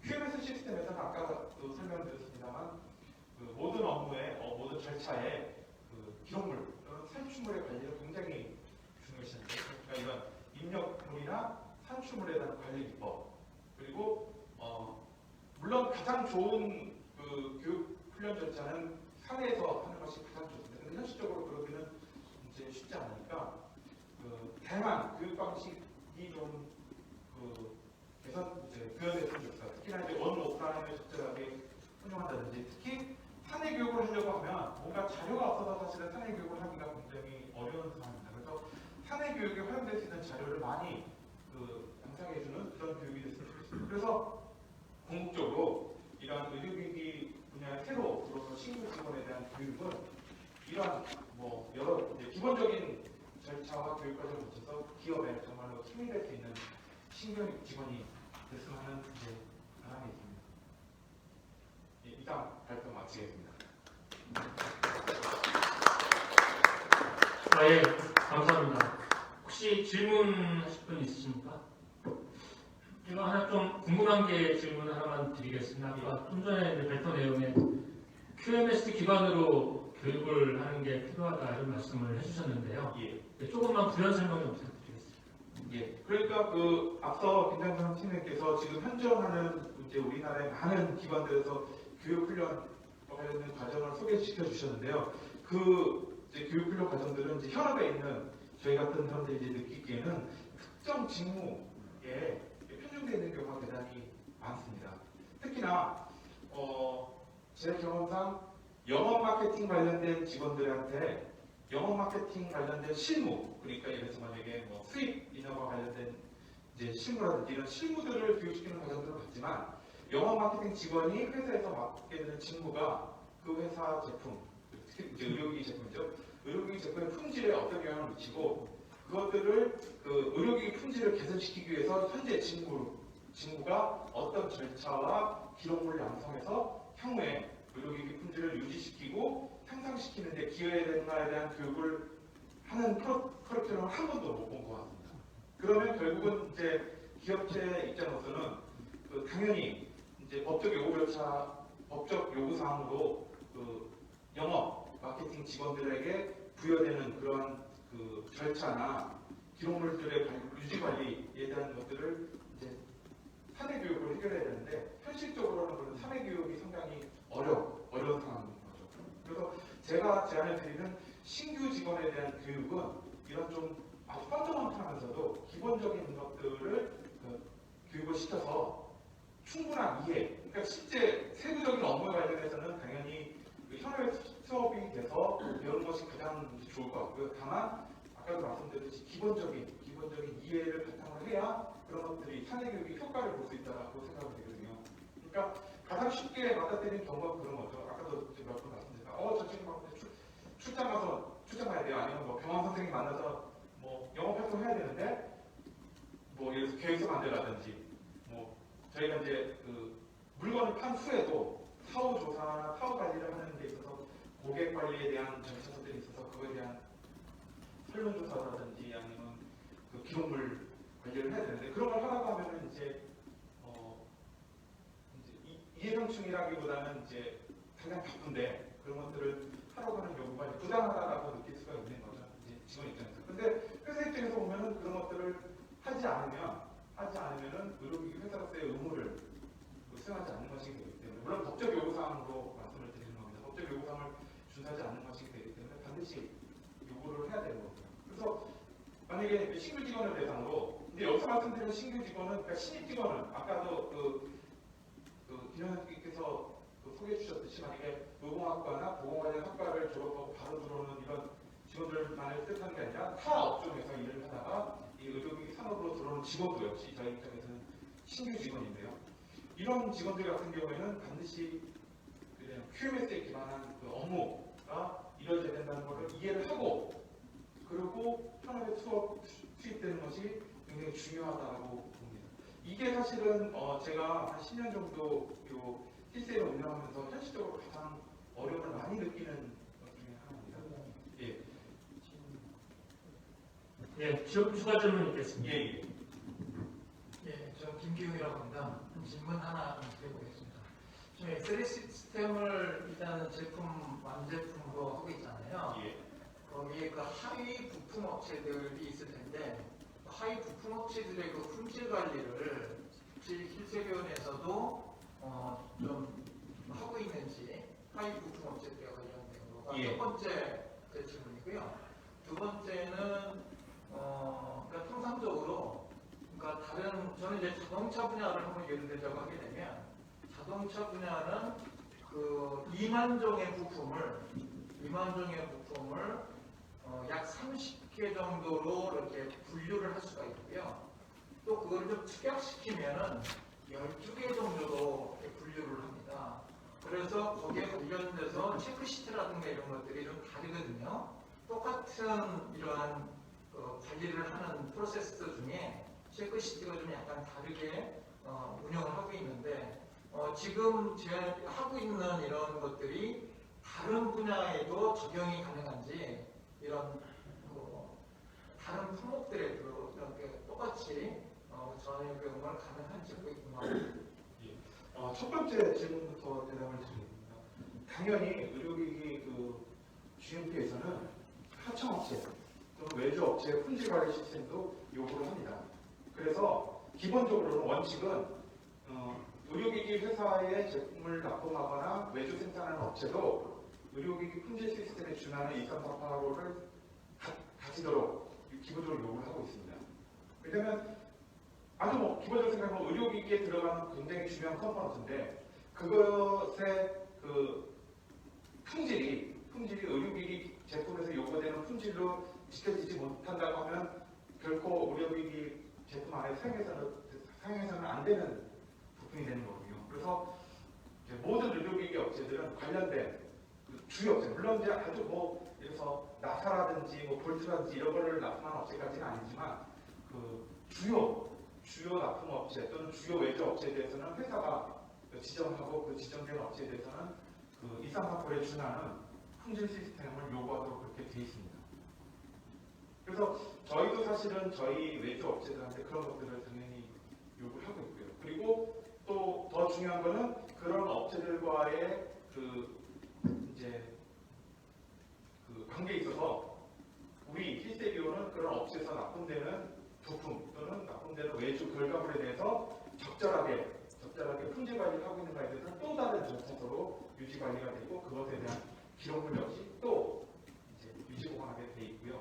Speaker 1: QMS 시스템에서는 아까 설명드렸습니다만 그 모든 업무의 모든 절차의 그 기록물 또는 산출물의 관리를 굉장히 중요시합니다. 그러니까 이런 입력물이나 산출물에 대한 관리 기법 그리고 물론 가장 좋은 그 교육 훈련 절차는 사내에서 하는 것이 가장 좋습니다. 근데 현실적으로 그러기는 이제 쉽지 않으니까 그 다양한 교육 방식이 좀 구현됐으면 좋겠다. 특히나 이제 원 오프라인을 적절하게 운영한다든지 특히 사내 교육을 하려고 하면 뭔가 자료가 없어서 사실은 사내 교육을 하기가 굉장히 어려운 상황입니다. 그래서 사내 교육에 활용될 수 있는 자료를 많이 양성해주는 그런 교육이 됐으면 좋겠습니다. 그래서 궁극적으로 이러한 의료기기 분야에 새로 들어오는 신규 직원에 대한 교육은 이러한 여러 기본적인 절차와 교육 과정을 거쳐서 기업에 정말로 힘이 될 수 있는 신규 직원이 됐으면 하는 바람이 있습니다. 예, 이상 발표 마치겠습니다.
Speaker 2: 예, 감사합니다. 혹시 질문하실 분 있으십니까? 제가 하나 좀 궁금한 게 질문 하나만 드리겠습니다. 아까 좀 전에 발표 내용에 QMS 기반으로 교육을 하는 게 필요하다 이런 말씀을 해주셨는데요.
Speaker 1: 예.
Speaker 2: 조금만 부연 설명 좀 부탁드리겠습니다.
Speaker 1: 예. 그러니까 앞서 김장선 팀장께서 지금 현존하는 이제 우리나라의 많은 기관들에서 교육 훈련과 관련된 과정을 소개시켜 주셨는데요. 이제 교육 훈련 과정들은 이제 현업에 있는 저희 같은 사람들이 이제 느끼기에는 특정 직무에 편중되어 있는 경우가 대단히 많습니다. 특히나 제 경험상 영업 마케팅 관련된 직원들한테 영업 마케팅 관련된 실무, 그러니까 예를 들어서 만약에 수입 인허가 관련된 이제 실무라든지 이런 실무들을 교육시키는 과정들을 봤지만 영업 마케팅 직원이 회사에서 맡게 되는 직무가 그 회사 제품, 특히 이제 의료기기 제품이죠. 의료기기 제품의 품질에 어떤 영향을 미치고 그것들을 그 의료기기 품질을 개선시키기 위해서 현재 직무가 어떤 절차와 기록물을 양성해서 향후에 의료기기 품질을 유지시키고 향상시키는 데 기여해야되는가에 대한 교육을 하는 커리큘럼을 한 번도 못 본 것 같습니다. 그러면 결국은 이제 기업체 입장으로서는 당연히 이제 법적 요구 사항으로 그 영업 마케팅 직원들에게 부여되는 그런 그 절차나 기록물들의 유지 관리에 대한 것들을 이제 사내 교육으로 해결해야 되는데 현실적으로는 그런 사내 교육이 상당히 어려운 상황인 거죠. 그래서 제가 제안을 드리는 신규 직원에 대한 교육은 이런 좀 아주 뻔뻔하면서도 기본적인 것들을 교육을 시켜서 충분한 이해, 그러니까 실제 세부적인 업무에 관련해서는 당연히 현업에 수업이 돼서 배우는 것이 가장 좋을 것 같고요. 다만 아까도 말씀드렸듯이 기본적인 이해를 바탕으로 해야 그런 것들이 사내 교육이 효과를 볼 수 있다고 생각이 되거든요. 그러니까 가장 쉽게 맞닥뜨리는 경우가 그런 거죠. 아까도 몇 번 말씀드렸다. 저 친구 출장 가야 돼요. 아니면 뭐 병원 선생님 만나서 뭐 영업 활동 해야 되는데 뭐 예를 들어서 계획서 만들라든지 뭐 저희가 이제 그 물건을 판 후에도 사후 조사나 사후 관리를 하는 데 있어서 고객 관리에 대한 절차들이 있어서 그거에 대한 설문조사라든지 아니면 그 기록물 관리를 해야 되는데 그런 걸 하라고 하면은 이제 이해상충이라기보다는 이제 당장 바쁜데 그런 것들을 하라고 하는 요구가 부당하다라고 느낄 수가 있는 거죠. 이제 직원 입장에서. 근데 회사 입장에서 보면은 그런 것들을 하지 않으면은 의료기기 회사로서의 의무를 수행하지 않는 것이 되기 때문에 물론 법적 요구사항으로 말씀을 드리는 겁니다. 법적 요구사항을 준수하지 않는 것이 되기 때문에 반드시 요구를 해야 되는 겁니다. 그래서 만약에 신규 직원을 대상으로 근데 여기서 말씀드리는 신규 직원은 그러니까 신입 직원은 아까도 김현수께서 소개해 주셨듯이 만약에 노공학과나 보건관련 학과를 졸업하고 바로 들어오는 이런 직원들만을 뜻하는 게 아니라 타 업종에서 일을 하다가 이 의료기기 산업으로 들어오는 직원도 역시 저희 입장에서는 신규 직원인데요. 이런 직원들 같은 경우에는 반드시 QMS에 기반한 그 업무가 이루어져야 된다는 것을 이해를 하고 그리고 현업에 투입되는 것이 굉장히 중요하다고 봅니다. 이게 사실은 제가 한 10년 정도 요 힐세를 운영하면서 현실적으로 가장 어려움을 많이 느끼는 것 중에 하나입니다. 예.
Speaker 2: 예, 추가 질문 있겠습니다.
Speaker 1: 예.
Speaker 3: 예, 저 김기웅이라고 합니다. 질문 하나 드려보겠습니다. 지금 엑스레이 시스템을 일단은 제품 완제품으로 하고 있잖아요.
Speaker 1: 예.
Speaker 3: 거기에 그 하위 부품 업체들이 있을 텐데 그 하위 부품 업체들의 그 품질 관리를 힐세교원에서도 좀 하고 있는지 하위 부품 업체들과 관련된 거가
Speaker 1: 예.
Speaker 3: 첫 번째 그 질문이고요. 두 번째는 그러니까 통상적으로 그러니까 저는 이제 자동차 분야를 한번 예를 들자고 하게 되면 자동차 분야는 그 2만 종의 부품을 약 30개 정도로 이렇게 분류를 할 수가 있고요. 또 그걸 좀 축약시키면은 12개 정도로 이렇게 분류를 합니다. 그래서 거기에 관련돼서 체크시트라든가 이런 것들이 좀 다르거든요. 똑같은 이러한 관리를 하는 프로세스 중에 체크시트가 좀 약간 다르게 운영을 하고 있는데 지금 제가 하고 있는 이런 것들이 다른 분야에도 적용이 가능한지 이런 다른 품목들에도 이렇게 똑같이 적용을 가능한지 궁금합니다.
Speaker 1: 첫 번째 질문부터 대답을 드립니다. 당연히 의료기기 그 GMP에서는 하청업체 또는 외주업체의 품질관리 시스템도 요구를 합니다. 그래서 기본적으로는 원칙은 의료기기 회사의 제품을 납품하거나 외주 생산하는 업체도 의료기기 품질 시스템에 준하는 2348호를 가지도록 기본적으로 요구를 하고 있습니다. 왜냐하면 아주 기본적으로 생각하면 의료기기에 들어가는 굉장히 중요한 컴포넌트인데 그것의 그 품질이 의료기기 제품에서 요구되는 품질로 지켜지지 못한다고 하면 결코 의료기기 제품 안에 사용해서는 안 되는 부품이 되는 거고요. 그래서 모든 의료기기 업체들은 관련된 그 주요 업체, 물론 이제 아주 뭐 그래서 나사라든지 뭐 볼트라든지 이런 거를 납품하는 업체까지는 아니지만 그 주요 납품 업체 또는 주요 외주 업체에 대해서는 회사가 지정하고 그 지정된 업체에 대해서는 그 134폴에 준하는 품질 시스템을 요구하도록 그렇게 되어 있습니다. 그래서 저희도 사실은 저희 외주 업체들한테 그런 것들을 당연히 요구를 하고 있고요. 그리고 또 더 중요한 거는 그런 업체들과의 그 이제 그 관계에 있어서 우리 힐세비오는 그런 업체에서 납품되는 부품 또는 납품되는 외주 결과물에 대해서 적절하게 품질 관리를 하고 있는가에 대해서 또 다른 절차적으로 유지 관리가 되고 그것에 대한 기록물 역시 또 이제 유지 보관하게 돼 있고요.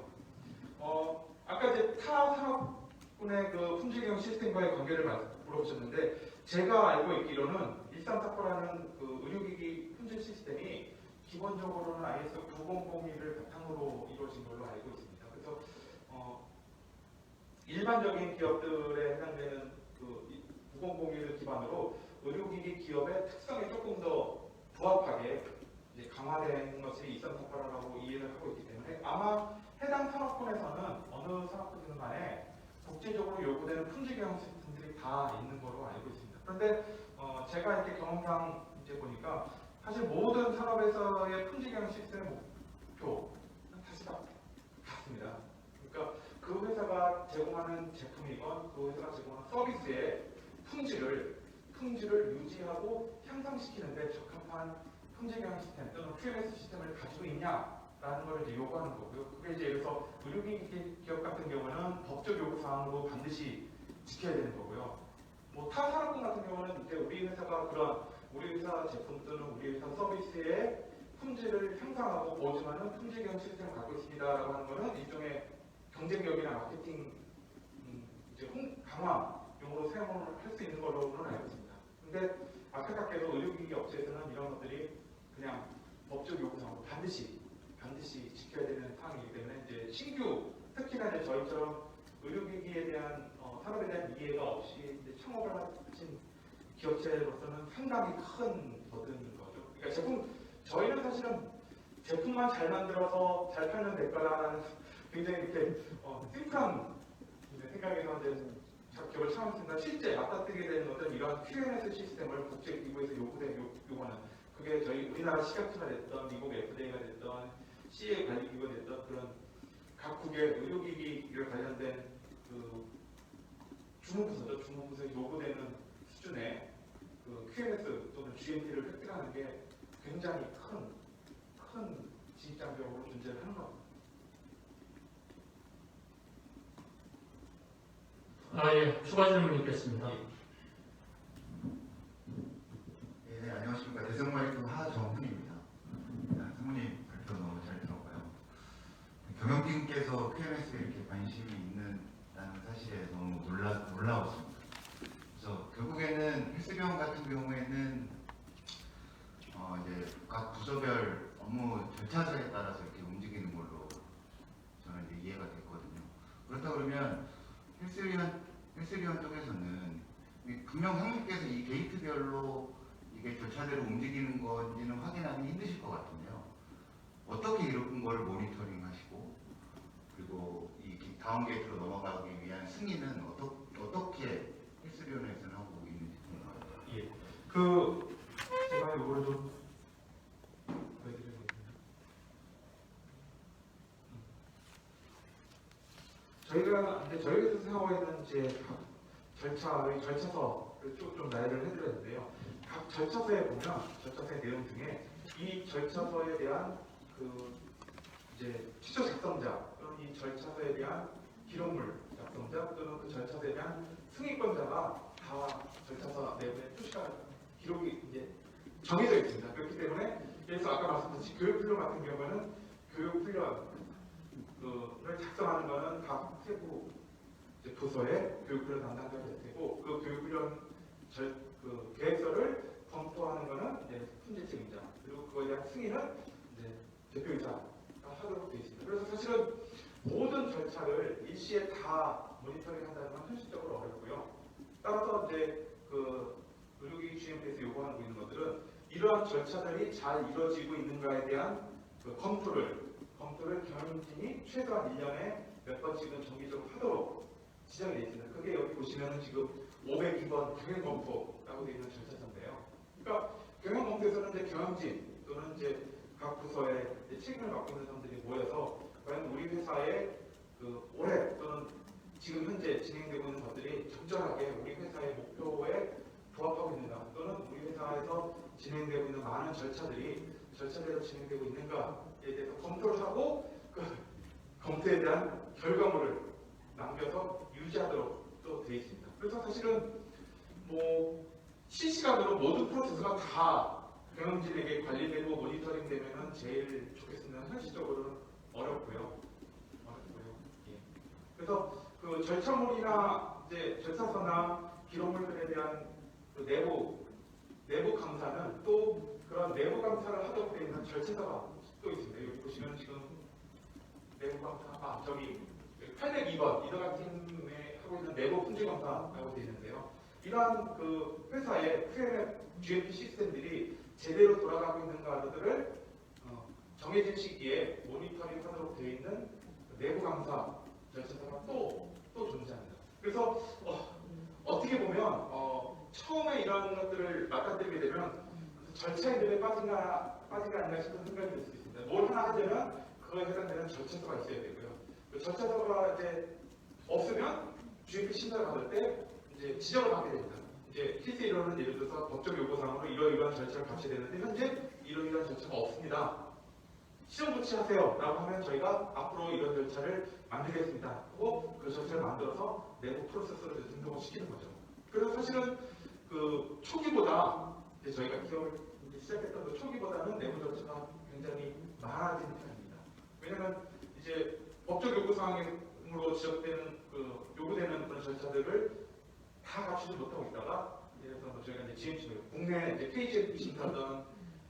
Speaker 1: 아까 이제 타 산업군의 그 품질 경영 시스템과의 관계를 물어보셨는데 제가 알고 있기로는 134포라는 그 의료기기 품질 시스템이 기본적으로는 ISO 9001을 바탕으로 이루어진 걸로 알고 있습니다. 그래서 일반적인 기업들에 해당되는 그 9001을 기반으로 의료기기 기업의 특성에 조금 더 부합하게 이제 강화된 것이 134포라고 이해를 하고 있기 때문에 아마 해당 산업군에서는 어느 산업군이든 간에 국제적으로 요구되는 품질 경영 시스템들이 다 있는 걸로 알고 있습니다. 그런데 제가 이렇게 경험상 이제 보니까 사실 모든 산업에서의 품질 경영 시스템의 목표는 사실 다 같습니다. 그러니까 그 회사가 제공하는 제품이건 그 회사가 제공하는 서비스의 품질을 유지하고 향상시키는 데 적합한 품질 경영 시스템 또는 QMS 시스템을 가지고 있냐라는 걸 이제 요구하는 거고요. 그게 이제 예를 들어서 의료기기 기업 같은 경우는 법적 요구 사항으로 반드시 지켜야 되는 거고요. 뭐 타 산업군 같은 경우는 이제 우리 회사가 그런 우리 회사 제품 또는 우리 회사 서비스의 품질을 향상하고 보증하는 품질 경영 시스템을 갖고 있습니다라고 하는 거는 일종의 경쟁력이나 마케팅 이제 강화용으로 사용을 할 수 있는 걸로는 알고 있습니다. 근데 안타깝게도 의료기기 업체에서는 이런 것들이 그냥 법적 요구사항으로 반드시 지켜야 되는 사항이기 때문에 이제 신규 특히나 이제 저희처럼 의료기기에 대한 산업에 대한 이해가 없이 이제 창업을 하신 기업체로서는 상당히 큰 버든인 거죠. 그러니까 저희는 사실은 제품만 잘 만들어서 잘 팔면 될 거라는 굉장히 이렇게 심플한 생각에서 이제 기업을 창업했습니다. 실제 맞닥뜨리게 되는 것은 이런 QMS 시스템을 국제기구에서 요구하는 그게 저희 우리나라 식약처가 됐던 미국 FDA가 됐던 CA 관리기구가 됐던 그런 각국의 의료기기에 관련된 그 주무부서에 요구되는 수준의 그 QMS 또는 GMP를 획득하는 게 굉장히 큰 진입장벽으로 존재를 하는 겁니다.
Speaker 2: 예, 추가 질문 있겠습니다.
Speaker 4: 네, 안녕하십니까. 대성마이크 하정훈입니다. 사모님 발표 너무 잘 들었고요. 경영진께서 QMS에 이렇게 관심이 있는다는 사실에 너무 놀라웠습니다. 그래서 결국에는 헬스병 같은 경우에는 이제 각 부서별 업무 절차서에 따라서 이렇게 움직이는 걸로 저는 이제 이해가 됐거든요. 그렇다 그러면 헬스위원 쪽에서는 분명 형님께서 이 게이트별로 이게 절차대로 움직이는 건지는 확인하기 힘드실 것 같은데요. 어떻게 이런 걸 모니터링 하시고 그리고 이 다음 게이트로 넘어가기 위한 승인은 어떻게 헬스위원회에서는 하고 있는지 궁금합니다.
Speaker 1: 예. 제가 이걸 좀 보여드리겠습니다. 저희가 사용하는 이제 절차서를 좀 나열을 해드렸는데요. 각 절차서에 보면 절차서의 내용 중에 이 절차서에 대한 그 이제 취소 작성자 또는 이 절차서에 대한 기록물 작성자 또는 그 절차서에 대한 승인권자가 다 절차서 내부에 표시가 기록이 이제 정해져 있습니다. 그렇기 때문에 그래서 아까 말씀드렸듯이 교육훈련 같은 경우는 교육훈련을 작성하는 것은 각 세부 부서의 교육훈련 담당자가 될 테고 그 교육훈련 그 계획서를 검토하는 것은 이제 품질 책임자 그리고 그거에 대한 승인은 이제 대표이사가 하도록 되어 있습니다. 그래서 사실은 모든 절차를 일시에 다 모니터링한다는 건 현실적으로 어렵고요. 따라서 이제 그 의료기기 GMP에서 요구하고 있는 것들은 이러한 절차들이 잘 이루어지고 있는가에 대한 그 검토를 경영진이 최소한 1년에 몇 번씩은 정기적으로 하도록 지정이 되어 있습니다. 그게 여기 보시면은 지금 502번 경영검토라고 되어 있는 절차인데요. 그러니까 경영검토에서는 이제 경영진 또는 이제 각 부서의 책임을 맡고 있는 사람들이 모여서 과연 우리 회사의 그 올해 또는 지금 현재 진행되고 있는 것들이 적절하게 우리 회사의 목표에 부합하고 있는가, 또는 우리 회사에서 진행되고 있는 많은 절차대로 진행되고 있는가에 대해서 검토를 하고 그 검토에 대한 결과물을 남겨서 유지하도록 또 되어 있습니다. 그래서 사실은 뭐 실시간으로 모든 프로세스가 다 경영진에게 관리되고 모니터링 되면은 제일 좋겠습니다. 현실적으로는 어렵고요. 예. 그래서 그 절차물이나 이제 절차서나 기록물들에 대한 그 내부 감사는 또 그런 내부 감사를 하도록 되어 있는 절차가 또 있습니다. 여기 보시면 지금 내부 감사, 저기 802번 이더가 팀에 하고 있는 내부 품질 감사라고 되어 있는데요. 이러한 그 회사의 QMS, GMP 시스템들이 제대로 돌아가고 있는가들을 정해진 시기에 모니터링하도록 되어 있는 내부 감사 절차가 또 존재합니다. 그래서 어떻게 보면 처음에 이런 것들을 맡아들게 되면 절차의 늪에 빠진가 아닌가 싶은 생각이 들 수 있습니다. 뭘 하나 하려면 그거에 해당되는 절차서가 있어야 되고요. 그 절차서가 이제 없으면 GMP 심사를 받을 때 이제 지적을 받게 됩니다. 이제 필수이론은 예를 들어서 법적 요구사항으로 이러이러한 절차를 갖춰야 되는데 현재 이러이러한 절차가 없습니다. 시정 조치하세요 라고 하면 저희가 앞으로 이런 절차를 만들겠습니다 하고 그 절차를 만들어서 내부 프로세스를 등록을 시키는 거죠. 그래서 사실은 그 초기보다 이제 저희가 기업을 이제 시작했던 그 초기보다는 내부 절차가 굉장히 많아진 편입니다. 왜냐하면 이제 법적 요구사항으로 지적되는 그 요구되는 그런 절차들을 다 갖추지 못하고 있다가 예를 들어서 저희가 이제 GMP 국내 이제 KGMP 심사든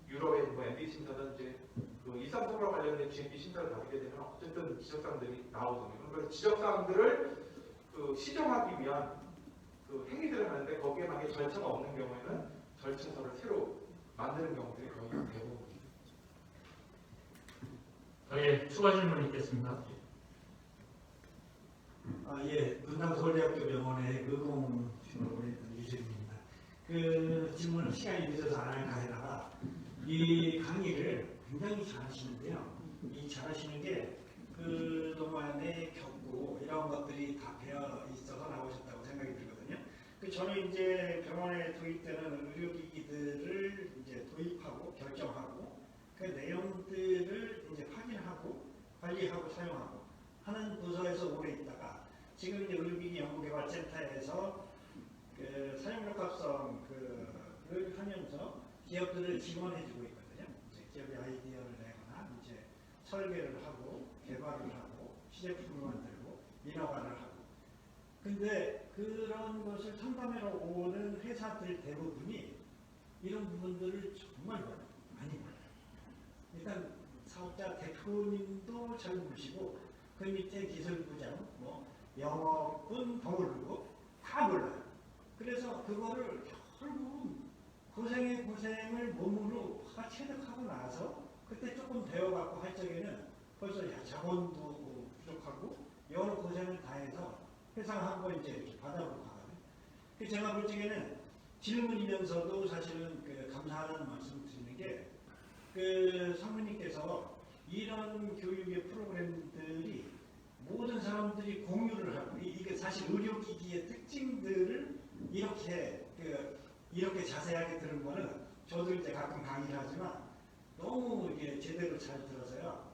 Speaker 1: 유럽의 뭐 MD 심사든 이제 그 일상통화와 관련된 GMP 심사를 받게 되면 어쨌든 지적사항들이 나오거든요. 그래서 지적사항들을 그 시정하기 위한 그 행위들을 하는데 거기에 만약에 절차가 없는 경우에는 절차서를 새로 만드는 경우들이 거의 대부분입니다.
Speaker 2: 예, 추가 질문 있겠습니다.
Speaker 5: 예, 분당서울대학교 병원의 의공신으로 있는 유재입니다. 그 질문은 시간이 늦어서 안 할까 하다가 이 강의를 굉장히 잘하시는데요. 이 잘하시는 게 그동안에 겪고 이런 것들이 다 배어 있어서 나오셨다고 생각이 들거든요. 저는 이제 병원에 도입되는 의료기기들을 이제 도입하고 결정하고 그 내용들을 이제 확인하고 관리하고 사용하고 하는 부서에서 오래 있다가 지금 이제 의료기기 연구개발센터에서 그 사용적합성 그를 하면서 기업들을 지원해주고 있거든요. 이제 기업이 아이디어를 내거나 이제 설계를 하고 개발을 하고 시제품을 만들고 인허가를 하고. 근데 그런 것을 상담하러 오는 회사들 대부분이 이런 부분들을 정말 몰라요. 많이 몰라요. 일단 사업자 대표님도 잘 모르시고 그 밑에 기술부장, 뭐 영업은 더 모르고 다 몰라요. 그래서 그거를 결국 고생의 고생을 몸으로 다 체득하고 나서 그때 조금 배워갖고 할 적에는 벌써 자본도 부족하고 여러 고생을 다 해서 회사를 한번 이제 이렇게 받아보고 가거든요. 제가 볼 적에는 질문이면서도 사실은 그 감사하다는 말씀을 드리는 게 그 상무님께서 이런 교육의 프로그램들이 모든 사람들이 공유를 하고 이게 사실 의료기기의 특징들을 이렇게 자세하게 들은 거는 저도 이제 가끔 강의를 하지만 너무 이게 제대로 잘 들어서요.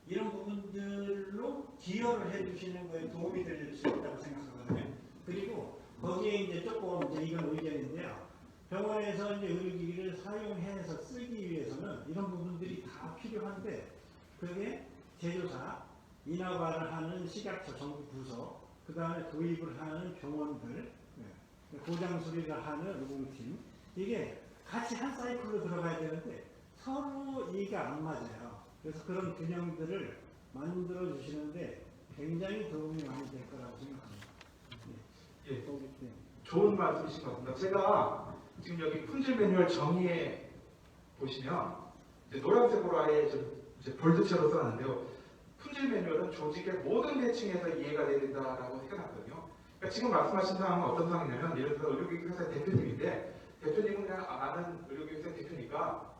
Speaker 5: 이런 부분들로 기여를 해주시는 거에 도움이 될 수 있다고 생각하거든요. 그리고 거기에 이제 조금 이제 이건 의견인데요. 병원에서 이제 의료기기를 사용해서 쓰기 위해서는 이런 부분들이 다 필요한데 그게 제조사, 인허가를 하는 식약처 정부 부서, 그 다음에 도입을 하는 병원들, 고장 수리를 하는 의공팀 이게 같이 한 사이클로 들어가야 되는데 서로 이해가 안 맞아요. 그래서 그런 균형들을 만들어 주시는데 굉장히 도움이 많이 될 거라고 생각합니다.
Speaker 1: 예, 좋은 말씀이신 것 같습니다. 제가 지금 여기 품질 매뉴얼 정의에 보시면 이제 노란색으로 아예 좀 이제 볼드체로 써놨는데요. 품질 매뉴얼은 조직의 모든 계층에서 이해가 돼야 된다라고 해놨거든요. 그러니까 지금 말씀하신 상황은 어떤 상황이냐면 예를 들어 의료기기 회사의 대표님인데 대표님은 그냥 아는 의료기기 회사 대표니까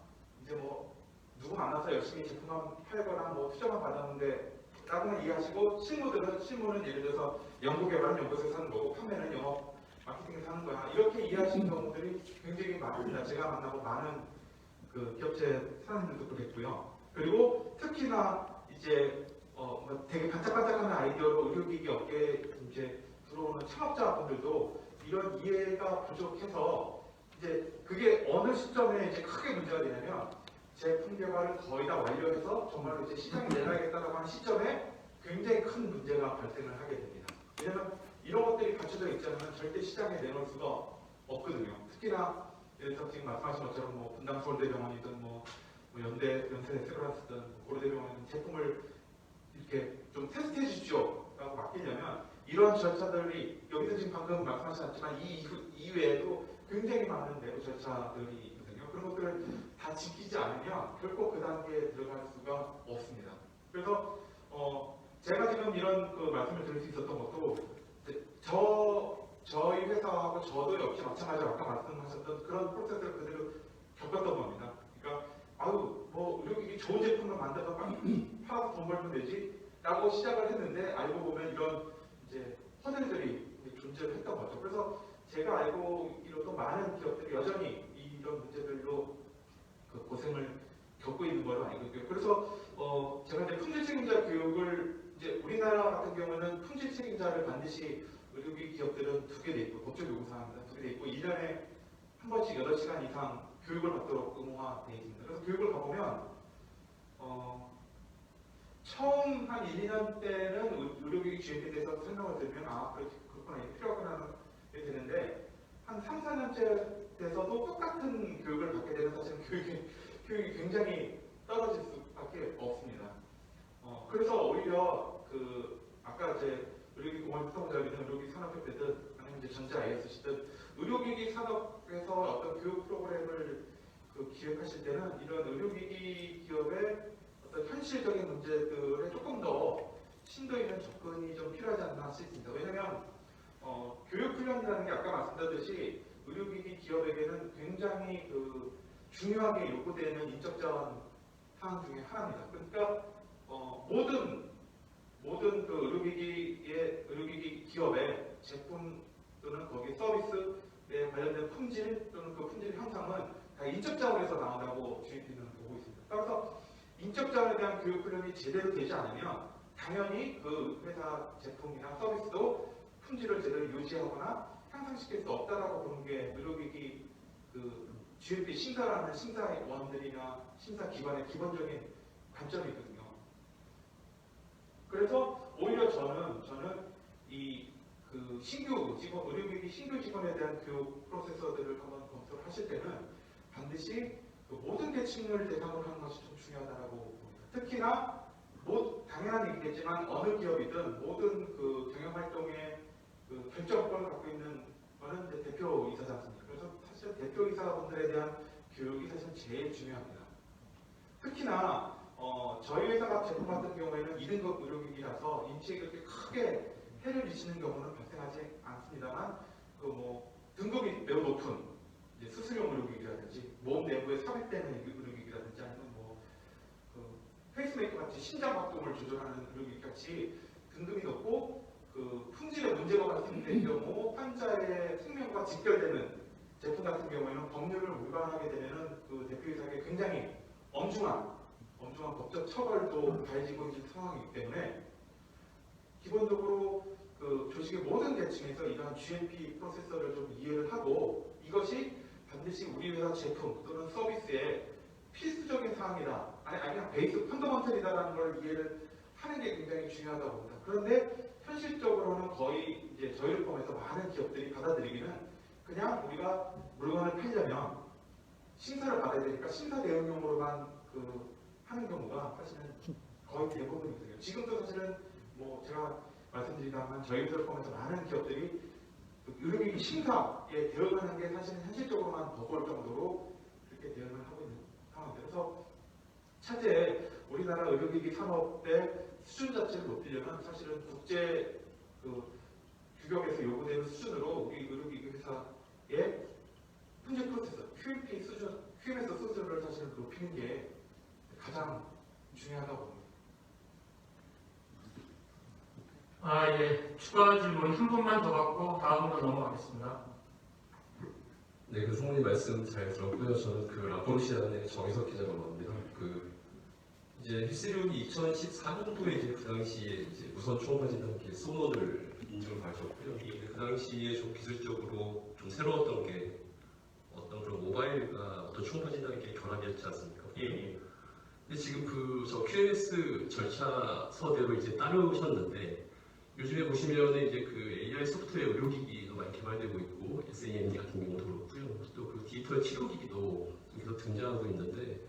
Speaker 1: 이제 뭐 누구 만나서 열심히 제품만 팔거나 뭐 투자만 받았는데 라고만 이해하시고 실무는 예를 들어서 연구개발은 연구소에서 하는 거고 판매는 영업 마케팅에서 하는 거야 이렇게 이해하시는 경우들이 굉장히 많습니다. 제가 만나고 많은 그 기업체 사장님들도 그랬고요. 그리고 특히나 이제 뭐 되게 반짝반짝하는 아이디어로 의료기기 업계에 이제 들어오는 창업자분들도 이런 이해가 부족해서 이제 그게 어느 시점에 이제 크게 문제가 되냐면 제품 개발을 거의 다 완료해서 정말로 이제 시장에 내놔야겠다라고 하는 시점에 굉장히 큰 문제가 발생을 하게 됩니다. 왜냐하면 이런 것들이 갖춰져 있지 않으면 절대 시장에 내놓을 수가 없거든요. 특히나 예를 들어서 지금 말씀하신 것처럼 뭐 분당 서울대병원이든 뭐 연대 세브란스든 고려대병원이든 제품을 이렇게 좀 테스트해 주십시오라고 맡기려면 이런 절차들이 여기서 지금 방금 말씀하셨지만 이 이외에도 굉장히 많은 내부 절차들이 있거든요. 그런 것들을 다 지키지 않으면 결코 그 단계에 들어갈 수가 없습니다. 그래서 제가 지금 이런 그 말씀을 드릴 수 있었던 것도 저희 회사하고 저도 역시 마찬가지로 아까 말씀하셨던 그런 프로세스를 그대로 겪었던 겁니다. 그러니까 아유 뭐 의료기기 좋은 제품을 만들어서 팔아서 돈 벌면 되지 라고 시작을 했는데 알고 보면 이런 이제 허들들이 존재를 했던 거죠. 그래서 제가 알고 있기로도 많은 기업들이 여전히 이런 문제들로 그 고생을 겪고 있는 걸로 알고 있고요. 그래서 제가 이제 품질 책임자 교육을 이제 우리나라 같은 경우는 품질 책임자를 반드시 의료기기 기업들은 2개 돼 있고 법적 요구사항입니다. 2개 돼 있고 1년에 한 번씩 8시간 이상 교육을 받도록 의무화되어 있습니다. 그래서 교육을 가보면 처음 한 1, 2년 때는 의료기기 GMP에 대해서 설명을 드리면 그렇구나 이게 필요하구나 되는데 한 3, 4년째 돼서도 똑같은 교육을 받게 되면 사실은 교육이 굉장히 떨어질 수밖에 없습니다. 그래서 오히려 아까 이제 의료기기 공헌 수사원자이든 의료기기 산업협회든 아니면 이제 전자 ISC든 의료기기 산업에서 어떤 교육 프로그램을 기획하실 때는 이런 의료기기 기업의 어떤 현실적인 문제들에 조금 더 심도 있는 접근이 좀 필요하지 않나 싶습니다. 왜냐하면 교육훈련이라는 게 아까 말씀드렸듯이 의료기기 기업에게는 굉장히 중요하게 요구되는 인적 자원 사항 중에 하나입니다. 그러니까 모든 의료기기 기업의 제품 또는 거기 서비스에 관련된 품질 또는 그 품질 향상은 다 인적 자원에서 나온다고 GMP는 보고 있습니다. 따라서 인적 자원에 대한 교육 훈련이 제대로 되지 않으면 당연히 그 회사 제품이나 서비스도 품질을 제대로 유지하거나 향상시킬 수 없다라고 보는 게 의료기기 GMP 심사라는 심사원들이나 심사기관의 기본적인 관점이거든요. 그래서 오히려 저는 이 신규 직원, 의료기기 신규 직원에 대한 교육 프로세서들을 한번 검토를 하실 때는 반드시 모든 계층을 대상으로 하는 것이 좀 중요하다고 봅니다. 특히나 당연한 얘기겠지만 어느 기업이든 모든 경영활동의 결정권을 갖고 있는 거는 이제 대표이사지 않습니까? 그래서 사실 대표이사분들에 대한 교육이 사실 제일 중요합니다. 특히나 저희 회사가 제품 같은 경우에는 2등급 의료기기라서 인체에 그렇게 크게 해를 미치는 경우는 발생하지 않습니다만 등급이 매우 높은 수술용 의료기기라든지 몸 내부에 삽입되는 의료기기라든지 아니면 페이스메이커 같이 심장 박동을 조절하는 의료기기 같이 등급이 높고 품질에 문제가 발생된 경우 환자의 생명과 직결되는 제품 같은 경우에는 법률을 위반하게 되면 대표이사에게 굉장히 엄중한 법적 처벌도 가해지고 있는 상황이기 때문에 기본적으로 조직의 모든 계층에서 이러한 GMP 프로세서를 좀 이해를 하고 이것이 반드시 우리 회사 제품 또는 서비스의 필수적인 사항이다. 아니 그냥 베이스 펀더먼털이다라는 걸 이해를 하는 게 굉장히 중요하다고 봅니다. 그런데 현실적으로는 거의 이제 저희를 포함해서 많은 기업들이 받아들이기는 그냥 우리가 물건을 팔려면 심사를 받아야 되니까 심사 대응용으로만 하는 경우가 사실은 거의 대부분이거든요. 지금도 사실은 제가 말씀드리다만 저희 회사를 포함해서 많은 기업들이 의료기기 심사에 대응하는 게 사실은 현실적으로만 버거울 정도로 그렇게 대응을 상황들. 그래서 차제 우리나라 의료기기 산업의 수준 자체를 높이려면 사실은 국제 규격에서 요구되는 수준으로 우리 의료기기 회사의 품질 프로세스, QMP 수준, QMS 수준을 사실 높이는 게 가장 중요하다고 봅니다.
Speaker 2: 예. 추가 질문 한 분만 더 받고 다음으로 넘어가겠습니다.
Speaker 6: 네, 그 성우님 말씀 잘 들었고요. 저는 그 라포르시안의 정희석 기자가 나옵니다. 이제 헬스리온이 2014년도에 이제 그 당시에 이제 우선 초음파 진단기 소논을 인증을 받으셨고요. 그 당시에 좀 기술적으로 좀 새로웠던 게 어떤 그런 모바일과 어떤 초음파 진단기의 결합이었지 않습니까? 근데 지금 저 QMS 절차서대로 이제 따르셨는데 요즘에 보시면은 이제 그 AI 소프트웨어 의료기기도 많이 개발되고 있고 SAMD 같은 경우도 그렇고요. 또 그 디지털 치료기기도 계속 등장하고 있는데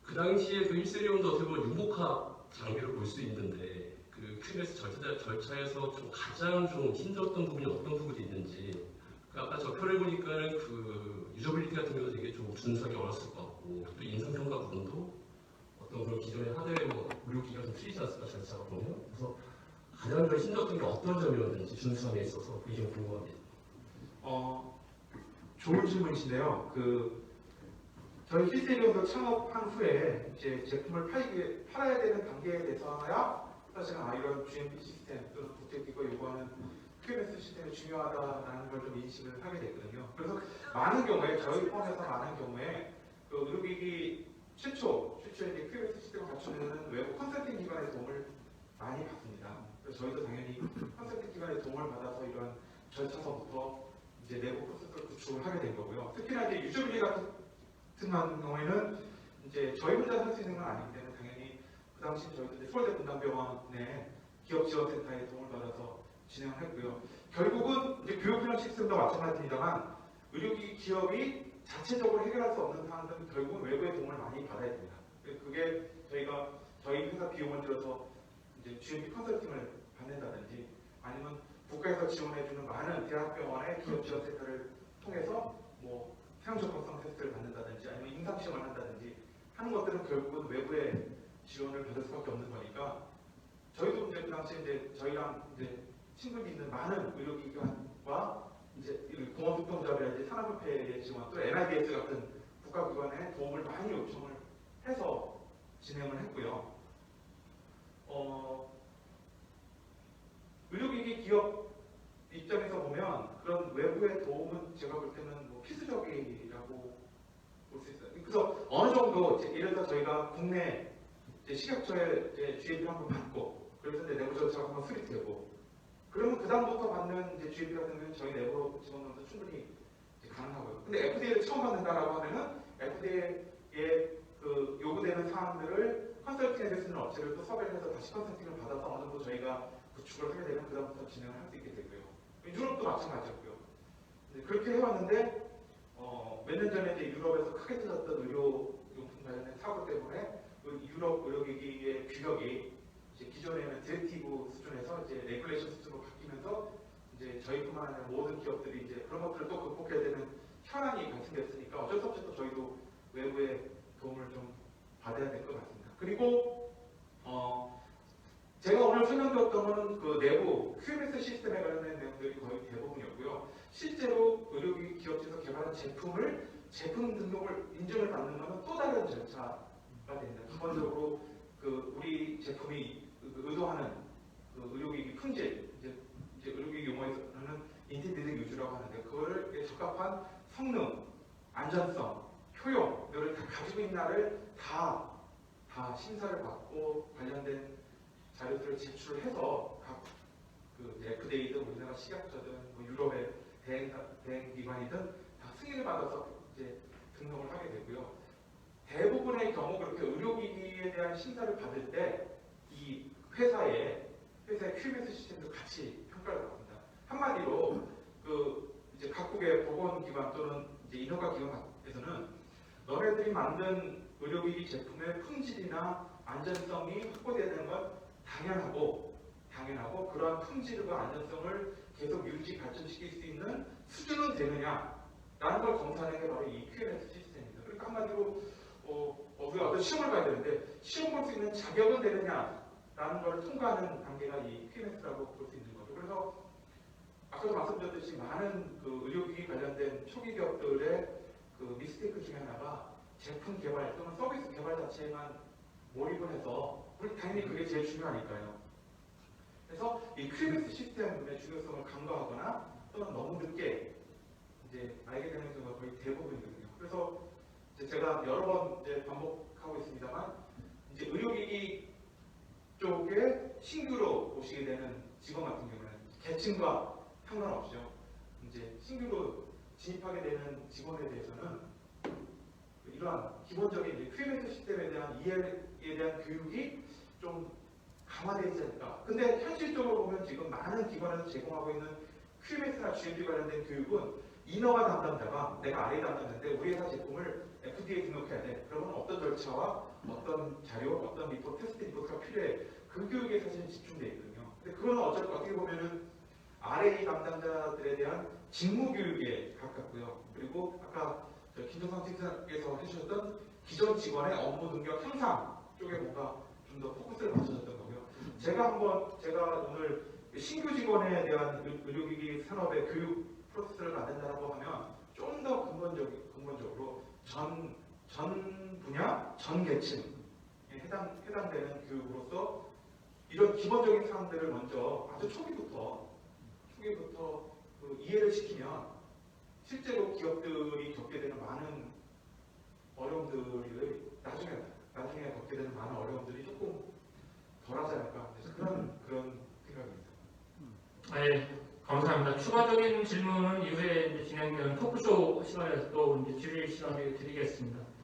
Speaker 6: 그 당시에 그 1세리온도 어떻게 보면 융복합 장비를 볼 수 있는데 그 QMS 절차에서 좀 가장 좀 힘들었던 부분이 어떤 부분이 있는지 아까 저 표를 보니까는 그 유저빌리티 같은 경우도 되게 좀 준수하기 어려웠을 것 같고 또 인상평가 부분도 어떤 그런 기존의 하드웨어 의료기기가 좀 틀리지 않습니까 절차가 보면 그래서 가장 좀 힘들었던 게 어떤 점이었는지 준수함에 있어서 그게 좀 궁금합니다.
Speaker 1: 좋은 질문이신데요. 저희 힐세리온도 창업한 후에 이제 제품을 팔아야 되는 단계에 대해서야 사실은 이런 GMP 시스템 또는 국제기구가 요구하는 QMS 시스템이 중요하다라는 걸 좀 인식을 하게 됐거든요. 그래서 많은 경우에 저희 포함해서 많은 경우에 의료기기 최초에 이제 QMS 시스템을 갖추는 외부 컨설팅 기관의 도움을 많이 받습니다. 그래서 저희도 당연히 컨설팅 기관의 도움을 받아서 이런 절차서부터 이제 내부 프로세스를 구축을 하게 된 거고요. 특히나 이제 유저빌리 같은 경우에는 이제 저희 혼자 할 수 있는 건 아니기 때문에 당연히 그 당시 저희도 이제 서울대 분당병원의 기업지원센터의 도움을 받아서 진행을 했고요. 결국은 이제 교육훈련 시스템도 마찬가지입니다만 의료기기 기업이 자체적으로 해결할 수 없는 사항들은 결국은 외부의 도움을 많이 받아야 됩니다. 그게 저희 회사 비용을 들여서 이제 GMP 컨설팅을 받는다든지 아니면 국가에서 지원해주는 많은 대학병원의 기업지원센터를 통해서 뭐 사용접근성 테스트를 받는다든지 아니면 임상시험을 한다든지 하는 것들은 결국은 외부의 지원을 받을 수밖에 없는 거니까 저희도 이제 그 당시에 이제 저희랑 이제 친분이 있는 많은 의료기관과 이제 공업육통조합이라든지 산업협회의 지원 또 NIBS 같은 국가기관의 도움을 많이 요청을 해서 진행을 했고요. 의료기기 기업 입장에서 보면 그런 외부의 도움은 제가 볼 때는 뭐 필수적이라고 볼 수 있어요. 그래서 어느 정도 예를 들어 저희가 국내 식약처에 GMP 한번 받고 그래서 이제 내부 절차가 한번 수립되고 그러면 그 다음부터 받는 이제 GMP 같은 경우는 저희 내부로 집어넣어도 충분히 가능하고요. 근데 FDA를 처음 받는다라고 하면은 FDA의 그 요구되는 사항들을 컨설팅해 줄 수 있는 업체를 또 섭외를 해서 다시 컨설팅을 받아서 어느 정도 저희가 구축을 하게 되면 그다음부터 진행을 할 수 있게 되고요. 유럽도 마찬가지였고요. 그렇게 해왔는데 몇 년 전에 이제 유럽에서 크게 터졌던 의료용품 관련된 사고 때문에 그 유럽 의료기기의 규격이 이제 기존에는 디렉티브 수준에서 이제 레귤레이션 수준으로 바뀌면서 이제 저희뿐만 아니라 모든 기업들이 이제 그런 것들을 또 극복해야 되는 현안이 발생됐으니까 어쩔 수 없이 또 저희도 외부의 도움을 좀 받아야 될 것 같습니다. 그리고 제가 오늘 설명드렸던 거는 그 내부 QMS 시스템에 관련된 내용들이 거의 대부분이었고요. 실제로 의료기기 기업체에서 개발한 제품 등록을 인증을 받는 것은 또 다른 절차가 됩니다. 기본적으로 그 우리 제품이 의도하는 그 의료기기 품질, 이제 의료기기 용어에서는 인티드딩 유주라고 하는데 그거를 적합한 성능, 안전성, 효용 이를 다 가지고 있나를 다 심사를 받고 관련된 자료들을 제출을 해서 각 그 FDA든 우리나라 식약처든 뭐 유럽의 대행기관이든 다 승인을 받아서 이제 등록을 하게 되고요. 대부분의 경우 그렇게 의료기기에 대한 심사를 받을 때 이 회사의 QMS 시스템도 같이 평가를 받습니다. 한마디로 이제 각국의 보건기관 또는 이제 인허가기관에서는 너네들이 만든 의료기기 제품의 품질이나 안전성이 확보되어야 되는 건 당연하고 그러한 품질과 안전성을 계속 유지 발전시킬 수 있는 수준은 되느냐라는 걸 검사하는 게 바로 이 QMS 시스템입니다. 그러니까 한마디로 우리가 어떤 시험을 봐야 되는데 시험 볼 수 있는 자격은 되느냐라는 것을 통과하는 단계가 이 QMS라고 볼 수 있는 거죠. 그래서 아까도 말씀드렸듯이 많은 그 의료기기 관련된 초기 기업들의 그 미스테이크 중에 하나가 제품 개발 또는 서비스 개발 자체에만 몰입을 해서 당연히 그게 제일 중요하니까요. 그래서 이 QMS 시스템의 중요성을 간과하거나 또는 너무 늦게 이제 알게 되는 경우가 거의 대부분이거든요. 그래서 이제 제가 여러 번 이제 반복하고 있습니다만 이제 의료기기 쪽에 신규로 오시게 되는 직원 같은 경우는 계층과 상관없죠. 이제 신규로 진입하게 되는 직원에 대해서는 이러한 기본적인 이제 QMS 시스템에 대한 이해에 대한 교육이 좀 강화되어 있지 않을까. 근데 현실적으로 보면 지금 많은 기관에서 제공하고 있는 QMS나 GMP 관련된 교육은 인허가 담당자가 내가 RA 담당자인데 우리 회사 제품을 FDA 등록해야 돼. 그러면 어떤 절차와 어떤 자료, 어떤 리포트, 테스트 리포트가 필요해. 그 교육에 사실 집중되어 있거든요. 근데 그건 어떻게 보면은 RA 담당자들에 대한 직무 교육에 가깝고요. 그리고 아까 김정상 팀장께서 해주셨던 기존 직원의 업무 능력 향상 쪽에 뭔가 좀 더 포커스를 맞춰졌던 거고요. 제가 오늘 신규 직원에 대한 의료기기 산업의 교육 프로세스를 만든다고 하면 좀 더 근본적으로 전 분야, 전 계층에 해당되는 교육으로서 이런 기본적인 사항들을 먼저 아주 초기부터 그 이해를 시키면 실제로 기업들이 겪게 되는 많은 어려움들을 나중에 겪게 되는 많은 어려움들이 조금 덜하지 않을까. 그래서 그런 생각입니다.
Speaker 2: 네, 감사합니다. 추가적인 질문은 이후에 이제 진행되는 토크쇼 시간에서 또 이제 질의 시간을 드리겠습니다.